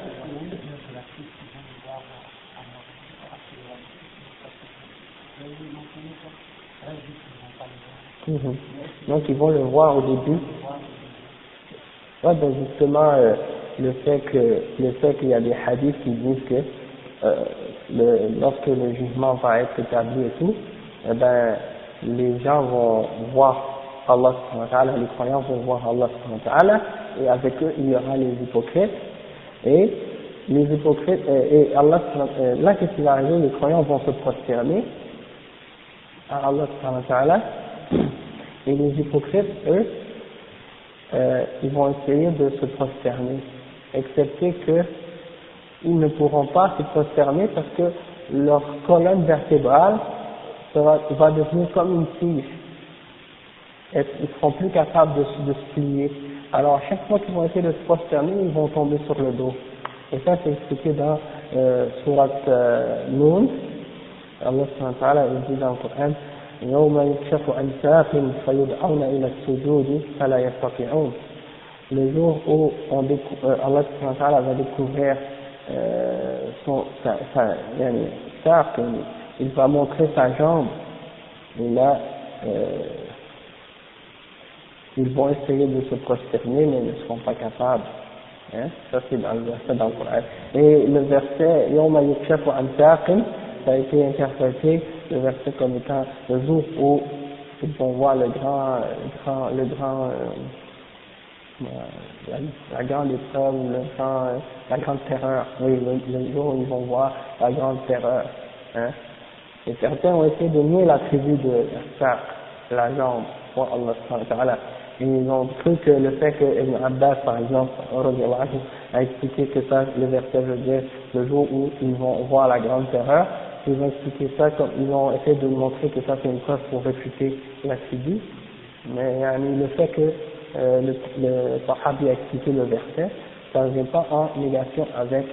Donc ils vont le voir au début. Ouais, ben justement, le fait qu'il y a des hadiths qui disent que lorsque le jugement va être établi et tout, eh ben les gens vont voir Allah subhanahu wa ta'ala, les croyants vont voir Allah subhanahu wa ta'ala, et avec eux il y aura les hypocrites, et les hypocrites, et Allah là qu'est-ce qui va arriver, les croyants vont se prosterner à Allah subhanahu wa ta'ala, et les hypocrites, eux, ils vont essayer de se prosterner, excepté que ils ne pourront pas se prosterner parce que leur colonne vertébrale va devenir comme une tige. Ils ne seront plus capables de se plier. Alors à chaque fois qu'ils vont essayer de se prosterner, ils vont tomber sur le dos. Et ça c'est expliqué dans Surat Noun. Allah subhanahu wa ta'ala dit dans le Coran, يوم يكشف عن ساق فيدعون إلى السجود فلا يستطيعون. Le jour où Allah subhanahu wa ta'ala va découvrir il va montrer sa jambe, et là ils vont essayer de se prosterner mais ils ne seront pas capables. Hein? Ça c'est dans le verset dans le Coran. Et le verset يوم يكشف عن ساق, ça a été interprété le verset comme étant le jour où ils vont voir la grande épreuve, la grande terreur. Oui, le jour où ils vont voir la grande terreur. Hein? Et certains ont essayé de nier la tribu de Saq, la jambe, pour Allah subhanahu wa ta'ala. Et ils ont cru que le fait que Ibn Abbas, par exemple, a expliqué que ça, le verset veut dire le jour où ils vont voir la grande terreur, ils ont expliqué ça comme ils ont essayé de montrer que ça c'est une preuve pour réfuter la tribu. Mais le fait que le Sahabi a expliqué le verset, ça ne vient pas en négation avec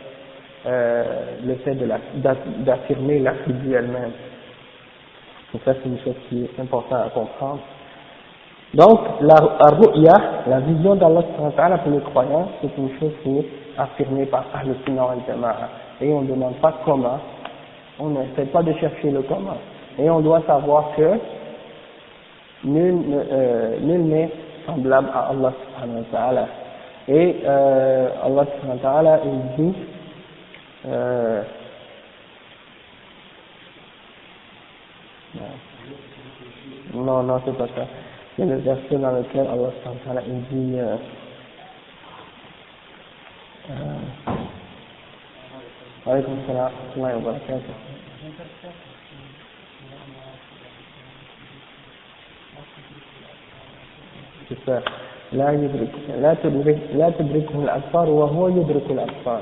le fait d'affirmer la tribu elle-même. Donc ça c'est une chose qui est importante à comprendre. Donc la ru'ya, la vision d'Allah pour les croyants, c'est une chose qui est affirmée par Ahl Sunnah wal Jama'a. Et on ne demande pas comment, on n'essaie pas de chercher le comment. Et on doit savoir que nul n'est semblable à Allah subhanahu wa ta'ala. Et Allah subhanahu wa ta'ala, il dit non, c'est pas ça. Il y a le verset dans lequel Allah subhanahu wa ta'ala, il dit alaykum salam wa rahmatullahi wa barakatuh. C'est ça. لا تدركه الأبصار وهو يدرك الأبصار.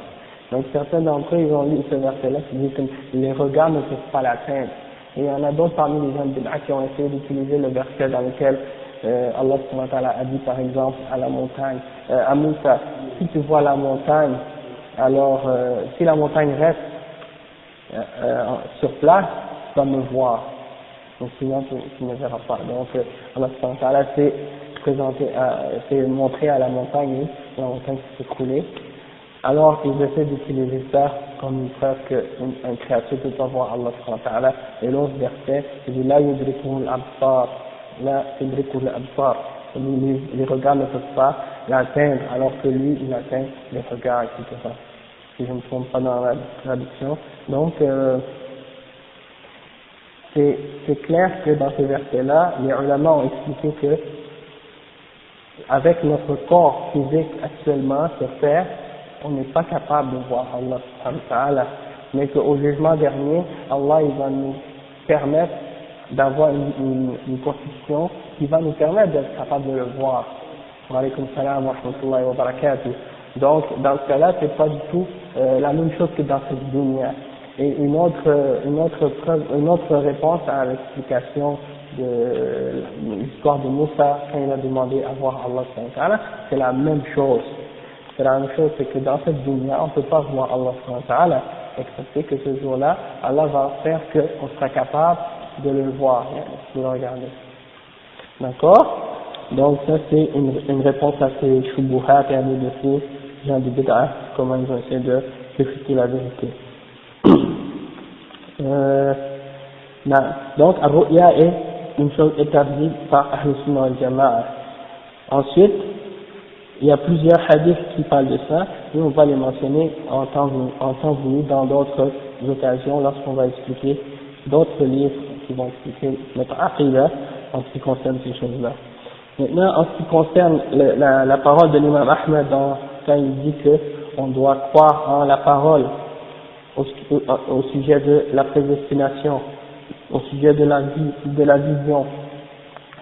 Donc certains d'entre eux, ils ont lu ce verset-là qui dit que les regards ne peuvent pas l'atteindre. Et il y en a d'autres parmi les gens qui ont essayé d'utiliser le verset dans lequel Allah subhanahu wa ta'ala a dit par exemple à la montagne, à Moussa, si tu vois la montagne, alors si la montagne reste sur place, tu vas me voir. Donc sinon tu ne verras pas. Donc Allah subhanahu wa ta'ala s'est montré à la montagne, et la montagne s'est écroulée. Alors ils essaient d'utiliser ça comme une preuve qu'une créature peut pas voir Allah subhanahu wa ta'ala. Et l'autre verset, il dit la yudrikuhu al-absar, la yudrikuhu al-absar. Les regards ne peuvent pas l'atteindre, alors que lui, il atteint les regards, etc. Si je ne me trompe pas dans la traduction. Donc, c'est clair que dans ce verset-là, les ulama ont expliqué que, avec notre corps physique actuellement sur terre, on n'est pas capable de voir Allah subhanahu wa ta'ala, mais qu'au jugement dernier, Allah il va nous permettre d'avoir une constitution qui va nous permettre d'être capable de le voir. Wa alaykum salam wa rahmatullahi wa barakatuh. Donc, dans ce cas-là, c'est pas du tout la même chose que dans cette dunya. Et une autre réponse à l'explication de l'histoire de Moussa quand il a demandé à voir Allah subhanahu wa ta'ala, c'est la même chose. C'est la même chose, c'est que dans cette dunya, on ne peut pas voir Allah subhanahu wa ta'ala, excepté que ce jour-là, Allah va faire qu'on sera capable de le voir, de le regarder. D'accord? Donc ça c'est une réponse à ces shubuhat et à de ces gens de bid'ah, comment ils ont essayé de réfuter la vérité. Donc Ar-Ru'ya est une chose établie par Ahl Sunnah wal Jama'a. Ensuite, il y a plusieurs hadiths qui parlent de ça, et on va les mentionner en temps venu dans d'autres occasions lorsqu'on va expliquer d'autres livres qui vont expliquer notre aqidah en ce qui concerne ces choses-là. Maintenant, en ce qui concerne la parole de l'imam Ahmed quand il dit qu'on doit croire en la parole au sujet de la prédestination, au sujet de la vision,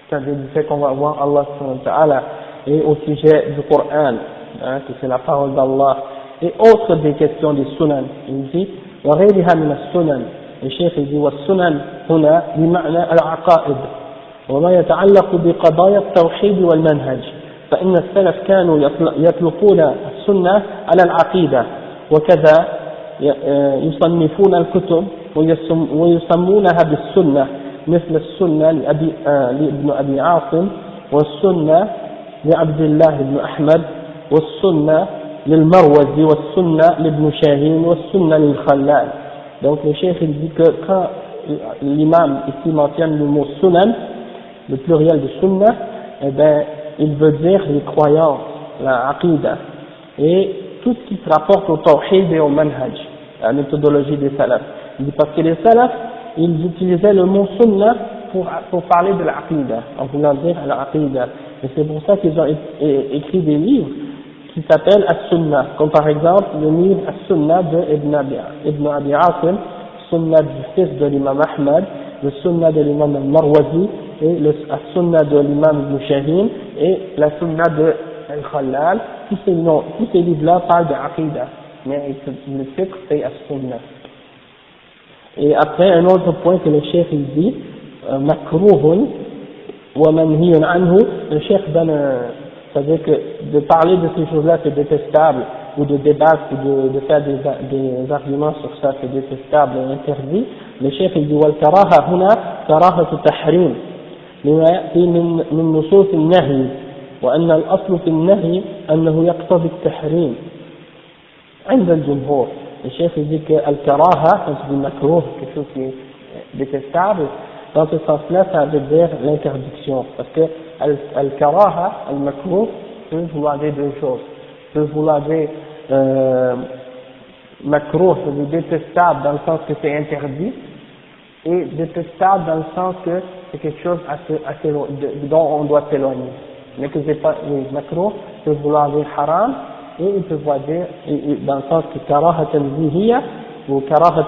c'est-à-dire du fait qu'on va voir Allah subhanahu wa ta'ala, et au sujet du Coran, que c'est la parole d'Allah, et autres des questions des sunan. Il dit وغيرها من السنن. الشيخ يقول والسنن هنا بمعنى العقائد وما يتعلق بقضايا التوحيد والمنهج، فإن السلف كانوا يطلقون السنة على العقيدة، وكذا يصنفون الكتب ويسمونها بالسنة، مثل السنة لابن أبي عاصم، والسنة لعبد الله بن أحمد، والسنة للمروزي، والسنة لابن شاهين، والسنة للخلال. Donc le cheikh il dit que quand l'imam ici mentionne le mot sunan, le pluriel de sunna, eh ben il veut dire les croyances, la aqidah, et tout ce qui se rapporte au tawhid et au manhaj, la méthodologie des salafs. Il dit parce que les salafs, ils utilisaient le mot sunna pour parler de l'aqidah, en voulant dire la aqidah. Et c'est pour ça qu'ils ont écrit des livres qui s'appellent As-Sunnah, comme par exemple le livre As-Sunnah de Ibn Abi Asim, Sunnah du fils de l'imam Ahmad, le Sunnah de l'imam al-Marwazi, et le As-Sunnah de l'imam Ibn Shahin, et la Sunnah de Al-Khallal. Tous ces livres-là parlent de Aqidah, mais le titre c'est As-Sunnah. Et après, un autre point que le cheikh il dit, Makruhun wa manhiyun anhu, le cheikh donne c'est-à-dire que de parler de ces choses-là c'est détestable, ou de débattre, ou de faire des arguments sur ça c'est détestable et interdit. Le cheikh il dit والكراهة هنا كراهة التحريم لما يأتي من نصوص النهي وأن الأصل في النهي أنه يقتضي التحريم عند الجمهور. Le cheikh il dit que الكراهة, quand tu dis makruh, quelque chose qui est détestable, dans ce sens-là, ça veut dire l'interdiction, parce que al-karaha, al-makruh, peut vouloir dire deux choses. Peut vouloir dire makruh, c'est détestable dans le sens que c'est interdit, et détestable dans le sens que c'est quelque chose dont on doit s'éloigner. Mais que c'est pas, makruh peut vouloir dire haram, et il peut vouloir dire, dans le sens que karaha tanzihiyya, ou karaha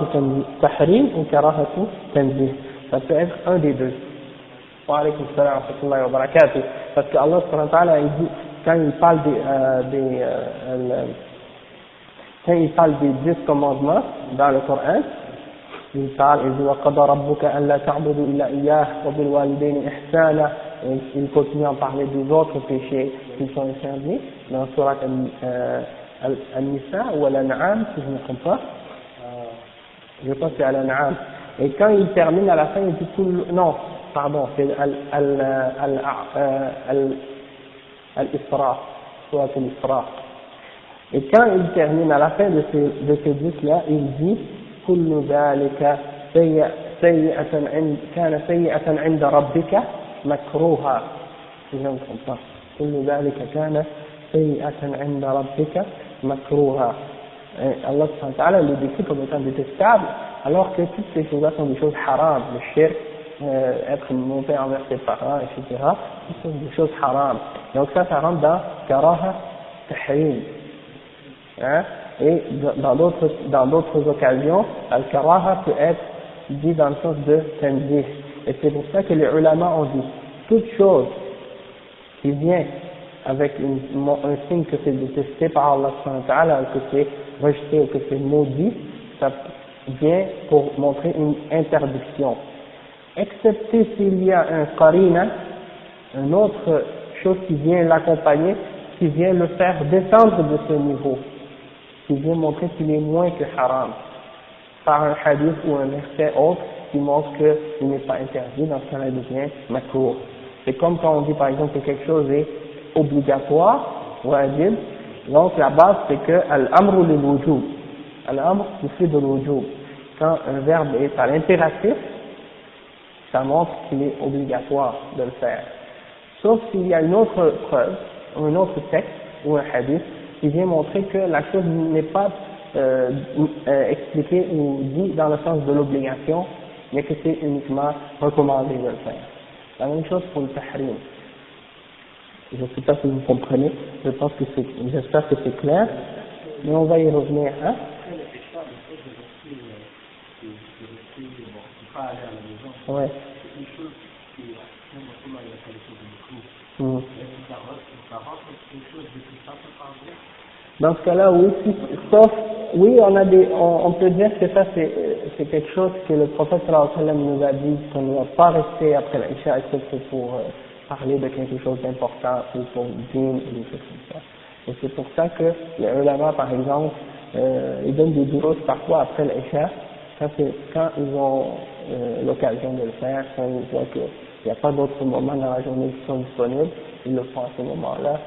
tahrim, ou karaha tanzih. Ça peut être un des deux. Wa alaykum salam wa rahmatullahi wa barakatuh. Parce que Allah subhanahu wa ta'ala, il dit, quand il parle des 10 commandements dans le Coran, il dit وَقَضَى رَبُّكَ أَلَّا تَعْبُدُوا إِلَّا إِيَّاهُ وَبِالْوَالِدَيْنِ إِحْسَانًا. Il continue à parler des autres péchés qui sont interdits dans Surat Al-Nisa ou Al-An'am, si je ne me trompe pas. Je pense que c'est Al-An'am. Et quand il termine à la fin, il dit non, pardon, c'est Al-Isra, Surat Al-Isra. Et quand il termine à la fin de ces 10-là, il dit كل ذلك كان سيئة عند ربك مكروها. كل ذلك كان سيئة عند ربك مكروها. Allah subhanahu wa ta'ala le décrit comme étant détestable, alors que toutes ces choses-là sont des choses haram, le shirk, être monté envers ses parents, etc. Ce sont des choses haram. Donc ça rentre dans karaha tahrim. Hein? Et dans d'autres occasions, al-karaha peut être dit dans le sens de tanzih. Et c'est pour ça que les ulama ont dit, toute chose qui vient avec un signe que c'est détesté par Allah subhanahu wa ta'ala, que c'est rejeté ou que c'est maudit, ça vient pour montrer une interdiction. Excepté s'il y a un qarina, une autre chose qui vient l'accompagner, qui vient le faire descendre de ce niveau, qui vient montrer qu'il est moins que haram, par un hadith ou un verset autre qui montre qu'il n'est pas interdit, dans ce cas-là il devient makruh. C'est comme quand on dit par exemple que quelque chose est obligatoire, wajib, donc la base c'est que al-amru lil-wujub, al-amr c'est de l'wujub. Quand un verbe est à l'impératif, ça montre qu'il est obligatoire de le faire. Sauf s'il y a une autre preuve, ou un autre texte, ou un hadith, qui vient montrer que la chose n'est pas expliquée ou dit dans le sens de l'obligation, mais que c'est uniquement recommandé de le faire. La même chose pour le tahrim. Je ne sais pas si vous comprenez, j'espère que c'est clair, mais on va y revenir. Hein? Ouais. Dans ce cas-là, oui, sauf, oui, on peut dire que ça c'est quelque chose que le prophète sallallahu alayhi wa sallam nous a dit, qu'on ne va pas rester après l'Isha, excepté pour parler de quelque chose d'important, ou pour dîner, ou des choses comme ça. Et c'est pour ça que les ulama, par exemple, ils donnent des duros parfois après l'Isha, quand ils ont l'occasion de le faire, quand ils voient qu'il n'y a pas d'autres moments dans la journée qui sont disponibles, ils le font à ce moment-là,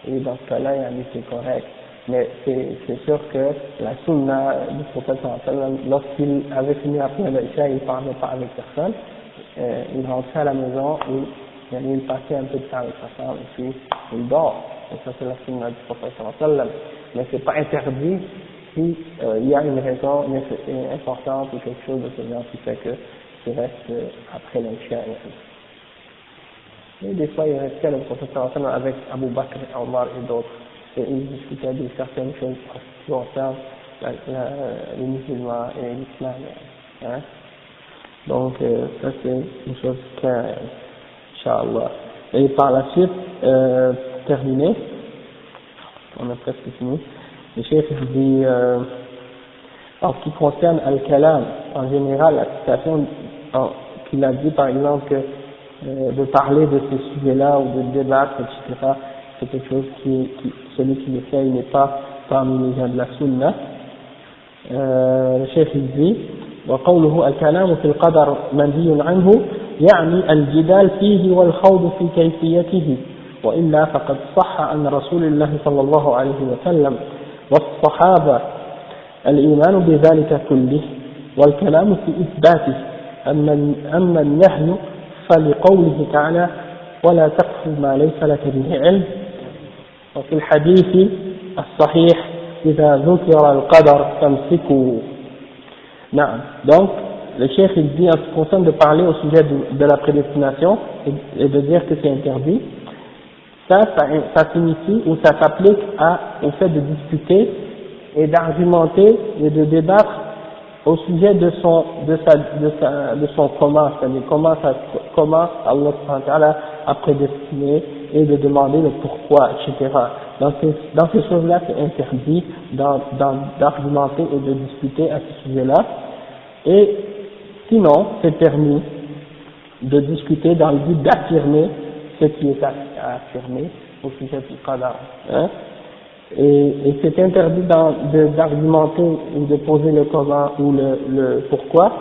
et dans ce cas-là, c'est correct. Mais c'est sûr que la sunna du prophète lorsqu'il avait fini après l'Isha, il ne parlait pas avec personne, il rentrait à la maison et il passait un peu de temps avec sa femme et puis il dort. Et ça c'est la sunna du prophète. Mais c'est pas interdit s'il y a une raison importante ou quelque chose de ce genre qui fait que tu restes après l'Isha. Et des fois il restait le prophète avec Abu Bakr, Omar et d'autres. Et ils discutaient de certaines choses qui concernent les musulmans et l'islam. Hein? Donc, ça c'est une chose claire, Inch'Allah. Et par la suite, terminé, on a presque fini, le chef dit, en ce qui concerne Al-Kalam, en général, la citation qu'il a dit par exemple que de parler de ces sujets-là ou de débattre, etc., c'est quelque chose celui qui le fait, il n'est pas parmi les gens de la sunna. Le chef il dit وقوله الكلام في القدر منهي عنه يعني الجدال فيه والخوض في كيفيته وإلا فقد صح عن رسول الله صلى الله عليه وسلم والصحابة الإيمان بذلك كله والكلام في إثباته أما النهي فلقوله تعالى ولا تقف ما ليس لك به علم وفي الحديث الصحيح إذا ذكر القدر فامسكوا. نعم. Donc le cheikh il dit en ce qui concerne de parler au sujet de la prédestination et de dire que c'est interdit, ça signifie ou ça s'applique au fait de discuter et d'argumenter et de débattre au sujet de son comment, c'est-à-dire comment Allah a prédestiné et de demander le pourquoi, etc. Dans ces choses-là, c'est interdit d'argumenter et de discuter à ce sujet-là. Et sinon, c'est permis de discuter dans le but d'affirmer ce qui est à affirmer au sujet du qadar. Hein? Et c'est interdit d'argumenter ou de poser le comment ou le pourquoi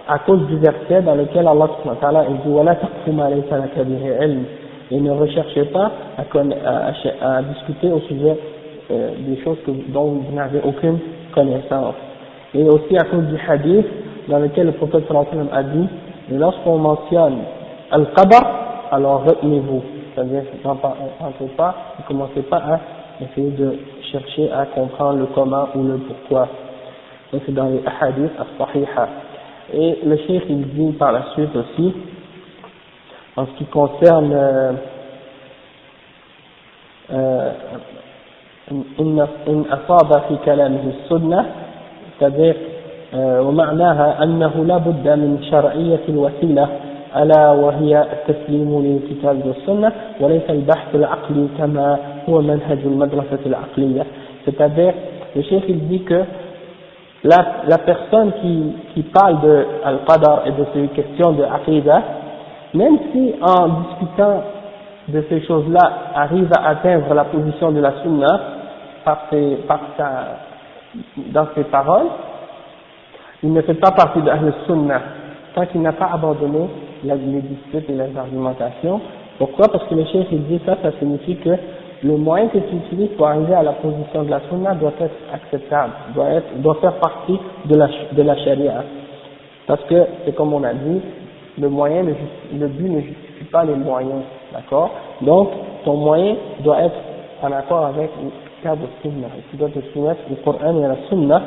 à cause du verset dans lequel Allah subhanahu wa ta'ala dit وَلَا تَقْفُ مَا لَيْسَ لَكَ بِهِ عِلْمٍ, et ne recherchez pas à discuter au sujet des choses dont vous n'avez aucune connaissance. Et aussi à cause du hadith dans lequel le prophète sallallahu alayhi wa sallam a dit, et lorsqu'on mentionne al-qadar, alors retenez-vous, c'est-à-dire n'entrez pas, ne commencez pas à essayer de chercher à comprendre le comment ou le pourquoi. Donc c'est dans les hadiths as-sahiha. Et le cheikh il dit par la suite aussi, en ce qui concerne إن أصاب في كلامه السنة, c'est-à-dire ومعناها أنه لا بد من شرعية الوسيلة ألا وهي التسليم للكتاب والسنة وليس البحث العقلي كما هو منهج المدرسة العقلية. C'est-à-dire, le cheikh il dit que la personne qui parle de Al-Qadar et de ces questions de Aqidah, même si en discutant de ces choses-là arrive à atteindre la position de la Sunna dans ses paroles, il ne fait pas partie de Ahl-Sunnah tant qu'il n'a pas abandonné les disputes et les argumentations. Pourquoi? Parce que le cheikh il dit ça signifie que le moyen que tu utilises pour arriver à la position de la Sunna doit être acceptable, doit faire partie de la Sharia. Parce que, c'est comme on a dit, le but ne justifie pas les moyens, d'accord? Donc, ton moyen doit être en accord avec le Kitab et Sunna. Tu dois te soumettre au Coran et à la Sunna.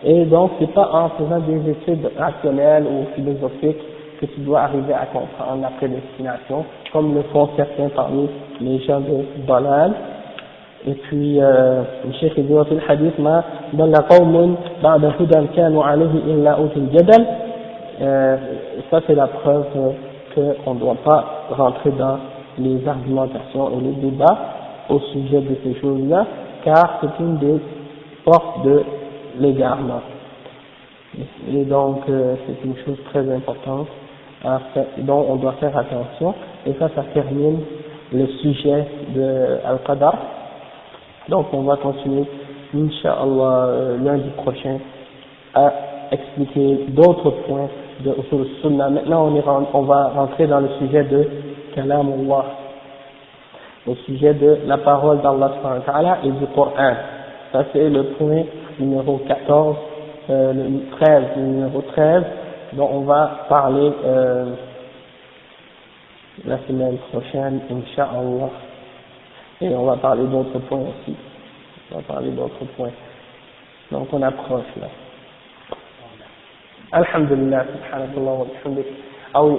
Et donc, c'est pas en faisant des études rationnelles ou philosophiques que tu dois arriver à comprendre la prédestination, comme le font certains parmi les gens de Dalal. Et puis, le cheikh dit في الحديث ما ضل قوم بعد هدى كانوا عليه إلا أوتوا الجدل. Ça c'est la preuve qu'on ne doit pas rentrer dans les argumentations et les débats au sujet de ces choses-là, car c'est une des portes de l'égarement. Et donc, c'est une chose très importante dont on doit faire attention. Et ça termine le sujet de Al-Qadar. Donc, on va continuer, Inch'Allah, lundi prochain, à expliquer d'autres points de Usul Sunnah. Maintenant, on va rentrer dans le sujet de Kalam Allah, au sujet de la parole d'Allah subhanahu wa ta'ala et du Coran. Ça, c'est le point numéro 14, le numéro 13, dont on va parler la semaine prochaine, Inch'Allah. Et on va parler d'autres points aussi. Donc on approche là. Alhamdulillah, subhanallah wa bihamdik. Ah oui.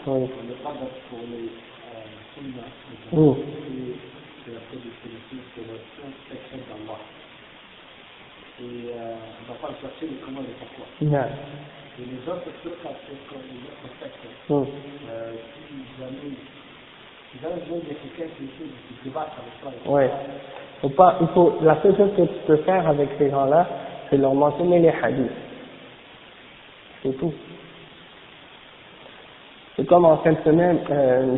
Oui. Et on ne va pas le chercher le comment et le pourquoi. Non. Et les autres trucs, les autres textes, si jamais je vois quelqu'un qui débat avec ça. Ouais. La seule chose que tu peux faire avec ces gens-là, c'est leur mentionner les hadiths. C'est tout. C'est comme en fin de semaine,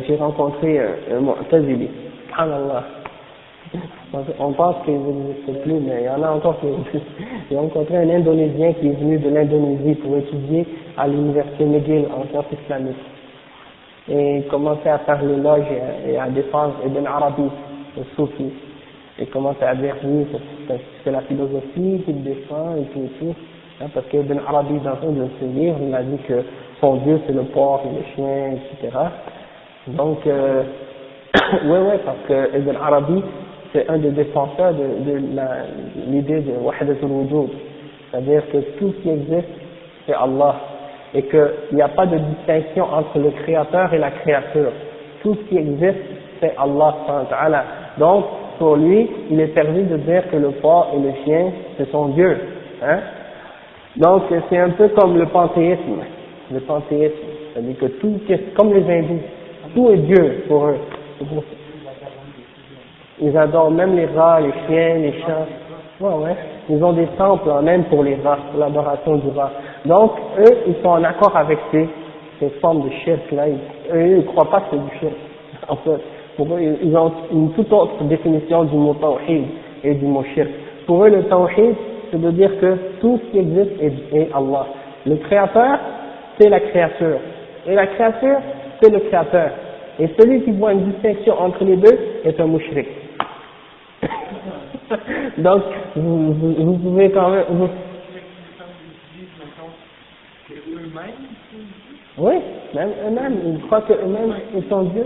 j'ai rencontré un Mu'tazili. Subhanallah. On pense qu'ils n'existent plus, mais il y en a encore qui existent. J'ai rencontré un Indonésien qui est venu de l'Indonésie pour étudier à l'université McGill en sciences islamiques. Et il commençait à faire l'éloge et à défendre Ibn Arabi, le soufi. Et commençait à dire oui, c'est la philosophie qu'il défend et tout. Hein, parce qu'Ibn Arabi, dans un de ses livres, il a dit que son Dieu c'est le porc et le chien, etc. Donc, ouais, parce que Ibn Arabi, c'est un des défenseurs de l'idée de Wahdatul Wujud, c'est-à-dire que tout ce qui existe, c'est Allah, et qu'il n'y a pas de distinction entre le créateur et la créature. Tout ce qui existe, c'est Allah subhanahu wa ta'ala. Donc, pour lui, il est permis de dire que le porc et le chien, c'est son Dieu. Hein? Donc, c'est un peu comme le panthéisme. Le panthéisme, c'est-à-dire que tout, comme les hindous, tout est Dieu pour eux. Ils adorent même les rats, les chiens, les chats. Ouais. Ils ont des temples même pour les rats, pour l'adoration du rat. Donc, eux, ils sont en accord avec ces formes de shirk là. Eux, ils ne croient pas que c'est du shirk. En fait, pour eux, ils ont une toute autre définition du mot tawhid et du mot shirk. Pour eux, le tawhid, c'est de dire que tout ce qui existe est Allah. Le créateur, c'est la créature. Et la créature, c'est le créateur. Et celui qui voit une distinction entre les deux est un mushrik. Donc, vous pouvez quand même... Oui, même eux-mêmes, ils croient qu'eux-mêmes, ils sont Dieu.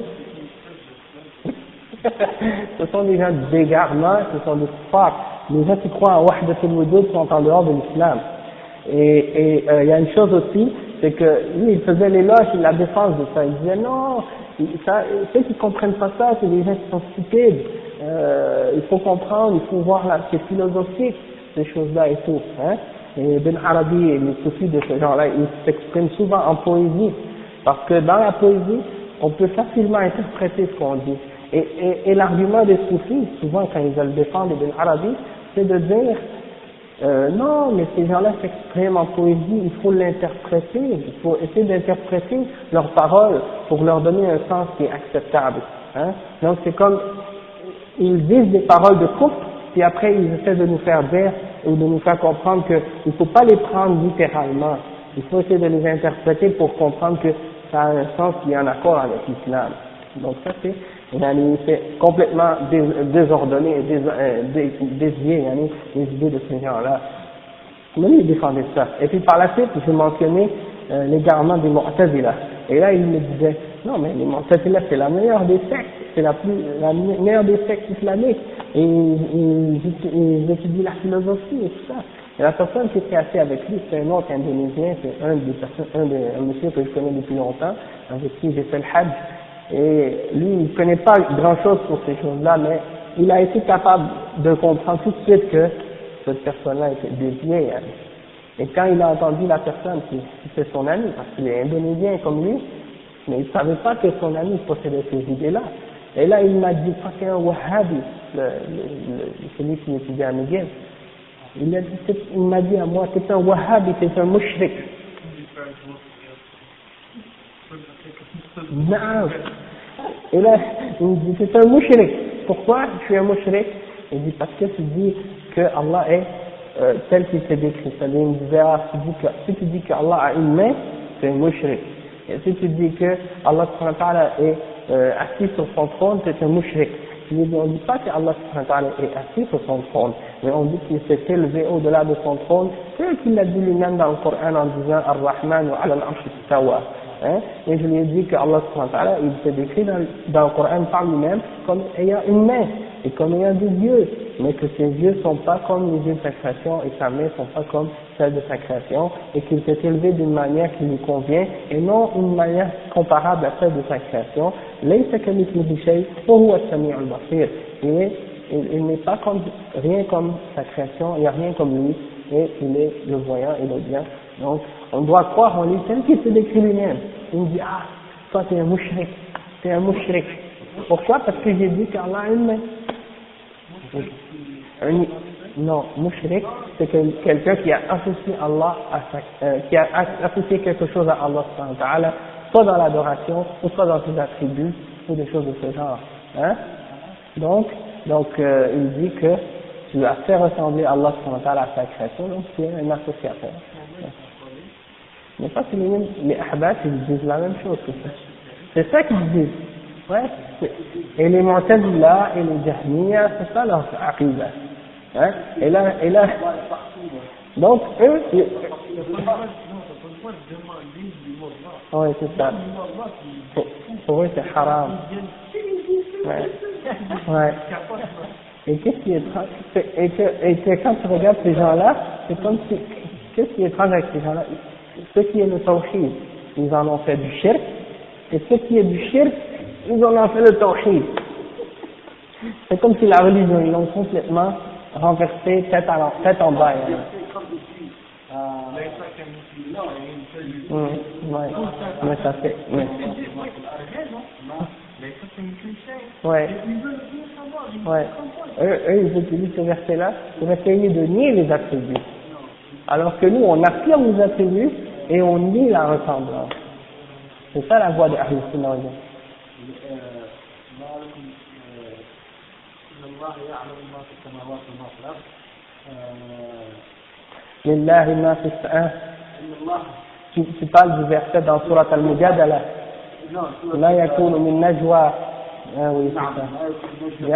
Ce sont des gens d'égarement, ce sont des kuffars. Les gens qui croient en Wahdatul Wujud sont en dehors de l'islam. Et il y a une chose aussi, c'est que lui, il faisait l'éloge et la défense de ça. Il disait non, ceux qui comprennent pas ça, c'est des gens qui sont stupides. Il faut comprendre, il faut voir c'est philosophique, ces choses-là et tout. Hein. Et Ibn Arabi et les soufis de ce genre-là, ils s'expriment souvent en poésie. Parce que dans la poésie, on peut facilement interpréter ce qu'on dit. Et l'argument des soufis, souvent quand ils veulent défendre Ibn Arabi, c'est de dire non, mais ces gens-là s'expriment en poésie, il faut l'interpréter, il faut essayer d'interpréter leurs paroles pour leur donner un sens qui est acceptable. Hein. Donc c'est comme, ils disent des paroles de couple, puis après ils essaient de nous faire dire ou de nous faire comprendre qu'il ne faut pas les prendre littéralement, il faut essayer de les interpréter pour comprendre que ça a un sens qui est en accord avec l'islam. Donc ça c'est complètement désordonné et dévié, les idées de ces gens-là. Mais ils défendaient ça. Et puis par la suite, je mentionnais l'égarement des Mu'tazila. Et là, il me disait, non mais les Mu'tazila c'est la meilleure des sectes, c'est la meilleure des sectes islamiques. Et ils étudient la philosophie et tout ça. Et la personne qui était assis avec lui, c'est un autre Indonésien, c'est un monsieur que je connais depuis longtemps, avec qui j'ai fait le Hajj. Et lui, il ne connaît pas grand-chose sur ces choses-là, mais il a été capable de comprendre tout de suite que cette personne-là était déviée. Hein. Et quand il a entendu la personne qui c'est son ami, parce qu'il est indonésien comme lui, mais il ne savait pas que son ami possédait ces idées-là. Et là, il m'a dit, c'est un wahhabi, celui qui étudiait à Miguel. Il m'a dit à moi, c'est un wahhabi, c'est un mushrik. Non. Et là, il me dit, c'est un mushrik. Pourquoi je suis un mushrik? Il dit, parce que tu dis que Allah est tel qu'il s'est décrit. C'est-à-dire, il me disait, si tu dis qu'Allah a une main, c'est un mushrik. Et si tu dis que Allah subhanahu wa ta'ala est assis sur son trône, c'est un mushrik. On ne dit pas que Allah subhanahu wa ta'ala est assis sur son trône, mais on dit qu'il s'est élevé au-delà de son trône, tel qu'il l'a dit lui-même dans le Coran en disant Ar-Rahman wa ala al-Arsh istawa. Hein? Et je lui ai dit que Allah subhanahu wa ta'ala, il s'est décrit dans le Coran par lui-même comme ayant une main et comme ayant des yeux, mais que ses yeux ne sont pas comme les yeux de sa création et sa main ne sont pas comme celle de sa création, et qu'il s'est élevé d'une manière qui lui convient et non une manière comparable à celle de sa création. Et il n'est pas comme, rien comme sa création, il n'y a rien comme lui, et il est le voyant et l'audient. Donc, on doit croire en lui, tel qu'il se décrit lui-même. Il me dit, ah, toi t'es un mushrik, t'es un mushrik. Pourquoi? Parce que j'ai dit qu'Allah a une main. Non, mushrik, c'est quelqu'un qui a associé Allah qui a associé quelque chose à Allah subhanahu wa ta'ala, soit dans l'adoration, ou soit dans ses attributs, ou des choses de ce genre. Hein? Donc, il dit que tu as fait ressembler Allah subhanahu wa ta'ala à sa création, donc tu es un associateur. Mais pas que les ahbas, ils disent la même chose que ça. C'est ça qu'ils disent. Ouais. Et les Mu'tazila et les Jahmiya, c'est ça leur aqidah. Hein? Et là, donc eux, fois demander du Wallah. Oui, c'est ça. Pour eux, c'est haram. Ouais. Ouais. Et qu'est-ce qui est étrange, et que quand tu regardes ces gens-là, c'est comme si, qu'est-ce qui est étrange avec ces gens-là? Ce qui est le tawhid, ils en ont fait du shirk, et ce qui est du shirk, ils en ont fait le tawhid. C'est comme si la religion, ils l'ont complètement renversé tête en bas. Hein. Ouais. Mais ça fait. Ouais. Ouais. Eux, ils utilisent ce verset-là pour essayer de nier les attributs. Alors que nous, on affirme les attributs et on nie la ressemblance. C'est ça la voie de Ahl Sunnah wal Jamaa. Lillahi ma fi tu parles du verset dans Surat Al-Mujadala. La yakunu min najwa. Ah oui, c'est ça. Il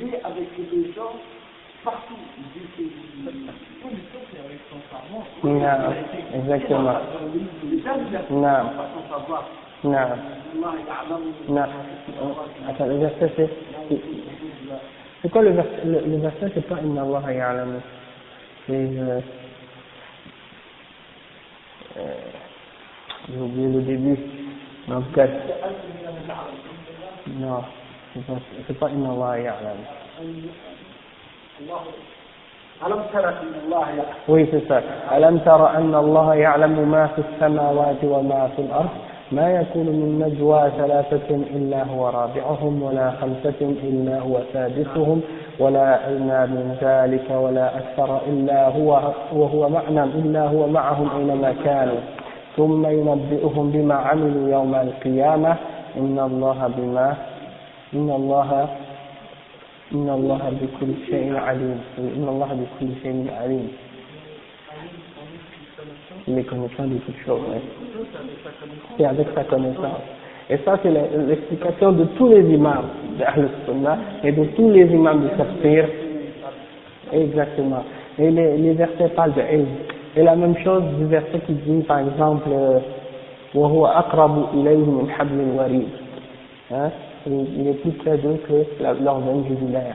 est avec les gens partout. Non, exactement. Non. Non. Non. Attends, le verset c'est quoi le verset? Le verset c'est pas Inna Allah ya'lamu. C'est j'ai oublié le début. En tout cas, non, c'est pas Inna Allah ya'lamu. Oui, c'est ça. ألم تر أن الله يعلم ما في السماوات وما في الأرض ما يكون من نجوى ثلاثة إلا هو رابعهم ولا خمسة إلا هو سادسهم ولا أدنى من ذلك ولا أكثر إلا هو وهو معهم إلا هو معهم أينما كانوا ثم ينبئهم بما عملوا يوم القيامة إن الله بكل شيء عليم. إن الله بكل شيء عليم. Il est connaissant de toutes choses. Hein. C'est avec sa connaissance. Et ça, c'est l'explication de tous les imams de Ahl Sunnah et de tous les imams de Tafsir. Exactement. Et les versets parlent de ilm. Et la même chose du verset qui dit, par exemple, وَهُوَ أَقْرَبُ إِلَيْهِ مِنْ حَبْلِ الْوَرِيدِ. Hein? Il est plus près d'eux que leur veine jugulaire.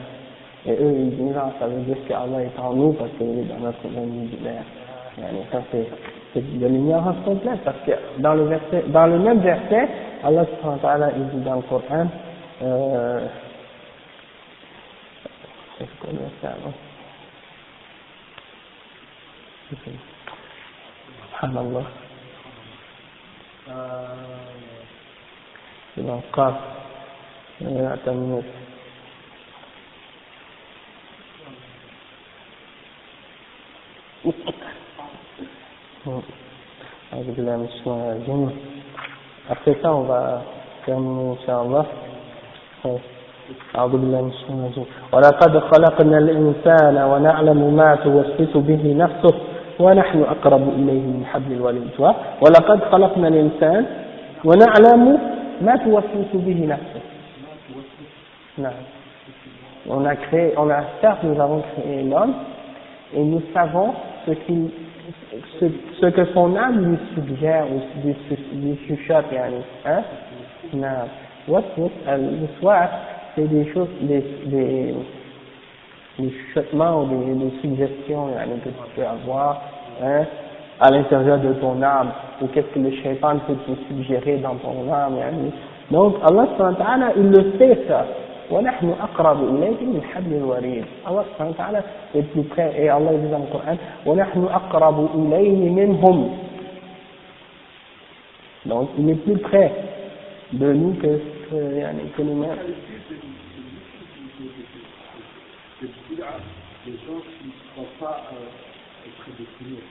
Et eux, ils disent, non, ça veut dire qu'Allah est en nous parce qu'il est dans notre veine jugulaire. Et ça, c'est de l'ignorance complète parce que dans le même verset, Allah subhanahu wa ta'ala, il dit dans le Coran, est-ce qu'on a ça, non? Subhanallah. C'est dans le Qaf. Attends une minute. Après ça, on va terminer, Inch'Allah. أعوذ بالله من الشيطان الرجيم ولقد خلقنا الإنسان ونعلم ما توسوس به نفسه ونحن أقرب إليه من حبل الوريد ولقد خلقنا الإنسان ونعلم ما توسوس به نفسه. Non. Certes, nous avons créé l'homme et nous savons ce que son âme lui suggère ou lui chuchote, hein? Non. Le soir, c'est des choses, des chuchotements ou des suggestions que tu peux avoir, hein, à l'intérieur de ton âme, ou qu'est-ce que le shaitan peut te suggérer dans ton âme, Donc, Allah subhanahu wa ta'ala, il le sait ça. وَنَحْنُ أَقْرَبُ إِلَيْهِ مِنْ حَبْلِ الْوَرِيدِ. Allah subhanahu wa ta'ala est plus près, et Allah dit dans le Coran, وَنَحْنُ أَقْرَبُ إِلَيْهِ مِنْهُمْ. Donc, il est plus près de nous que nous-mêmes. Les gens qui ne croient pas prédestinés.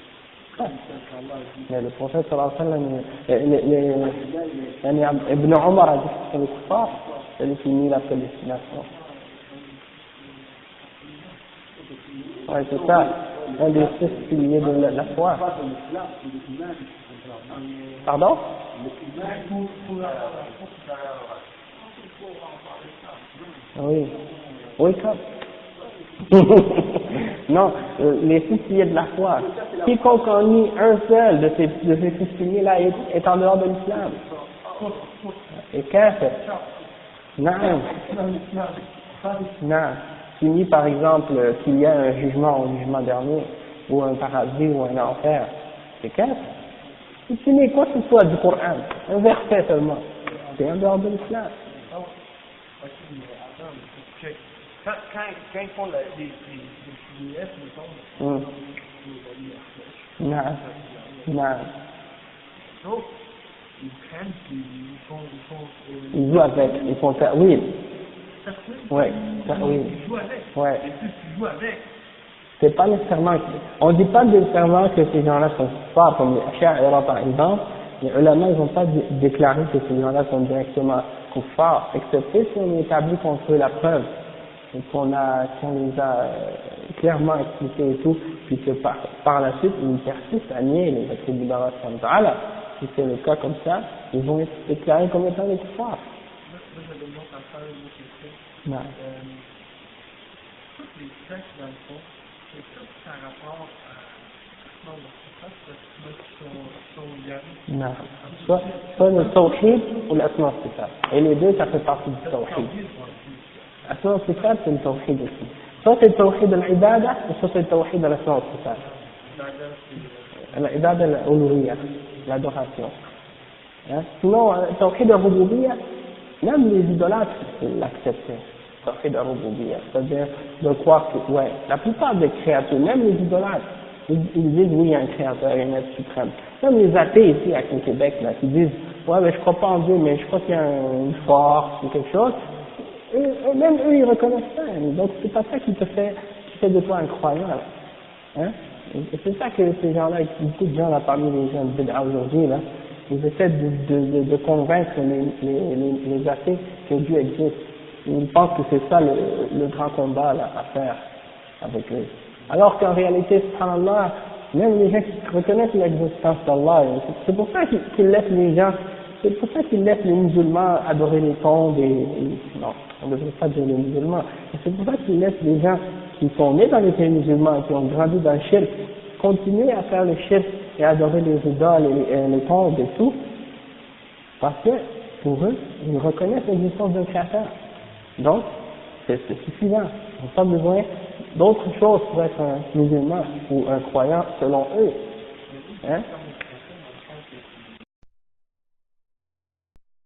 Mais le prophète sallallahu alayhi wa sallam, Ibn Omar a dit que c'est le kuffar, c'est lui qui nie la prédestination. Ouais, c'est ça. un des 6 piliers de la foi. Pas dans l'islam, c'est l'humain. Pardon? Oui. Oui, comme. Non, les 6 piliers de la foi. Quiconque en nie un seul de ces 6 piliers-là est en dehors de l'islam. Et kafir. Non. Non. Tu nie par exemple qu'il y a un jugement au jugement dernier, ou un paradis ou un enfer. C'est kafir. Si tu nie quoi que ce soit du Coran, un verset seulement, c'est en dehors de l'islam. Quand ils font les PDF, mettons, Non. Non. donc, ils prennent, Ils jouent avec, ils font ta'wil. Ouais, ta'wil. ils jouent avec. Ouais. Et puis tu joues avec. C'est pas nécessairement, on dit pas nécessairement que ces gens-là sont forts, comme les Asha'ira par exemple. Les ulama, ils vont pas déclarer que ces gens-là sont directement forts, excepté si on établit contre eux la preuve. Et qu'on les a clairement expliqués et tout, puis que par la suite, ils persistent à nier les attributs d'Allah subhanahu wa ta'ala. Si c'est le cas comme ça, ils vont être déclarés comme étant les kuffars. Moi, je demande à faire une autre question. Non. Toutes les textes, dans le fond, c'est tout par rapport à non, qui sont liés. Non. Soit le tawhid ou l'asma sifat. Et les deux, ça fait partie du tawhid. Asma sifat, c'est le tawhid aussi. Soit c'est le tawhid de l'ibada, ou soit c'est le tawhid de l'asma sifat. L'ibada, l'uluhiyya, l'adoration. Hein? Sinon, le tawhid de rububiyya, même les idolâtres l'acceptaient. Tawhid al-Rububiyyah, c'est-à-dire de croire que, ouais, la plupart des créatures, même les idolâtres, ils disent oui, il y a un créateur, il y a un être suprême. Même les athées ici, à Québec, là, qui disent, ouais, mais je crois pas en Dieu, mais je crois qu'il y a une force ou quelque chose, et même eux, ils reconnaissent ça. Donc, c'est pas ça qui fait de toi un croyant, là. Hein? Et c'est ça que ces gens-là, beaucoup de gens, là, parmi les gens de Bid'a aujourd'hui, là, ils essaient de convaincre les athées que Dieu existe. Ils pensent que c'est ça le grand combat là, à faire avec eux. Alors qu'en réalité, subhanallah, même les gens qui reconnaissent l'existence d'Allah, c'est pour ça qu'ils laissent les gens, c'est pour ça qu'ils laissent les musulmans adorer les tombes non, on ne devrait pas dire les musulmans, c'est pour ça qu'ils laissent les gens qui sont nés dans les pays musulmans, qui ont grandi dans le shirk, continuer à faire le shirk et à adorer les idoles et les tombes et tout, parce que pour eux, ils reconnaissent l'existence d'un créateur. Donc, c'est suffisant. Ils n'ont pas besoin d'autre chose pour être un musulman ou un croyant selon eux. Hein?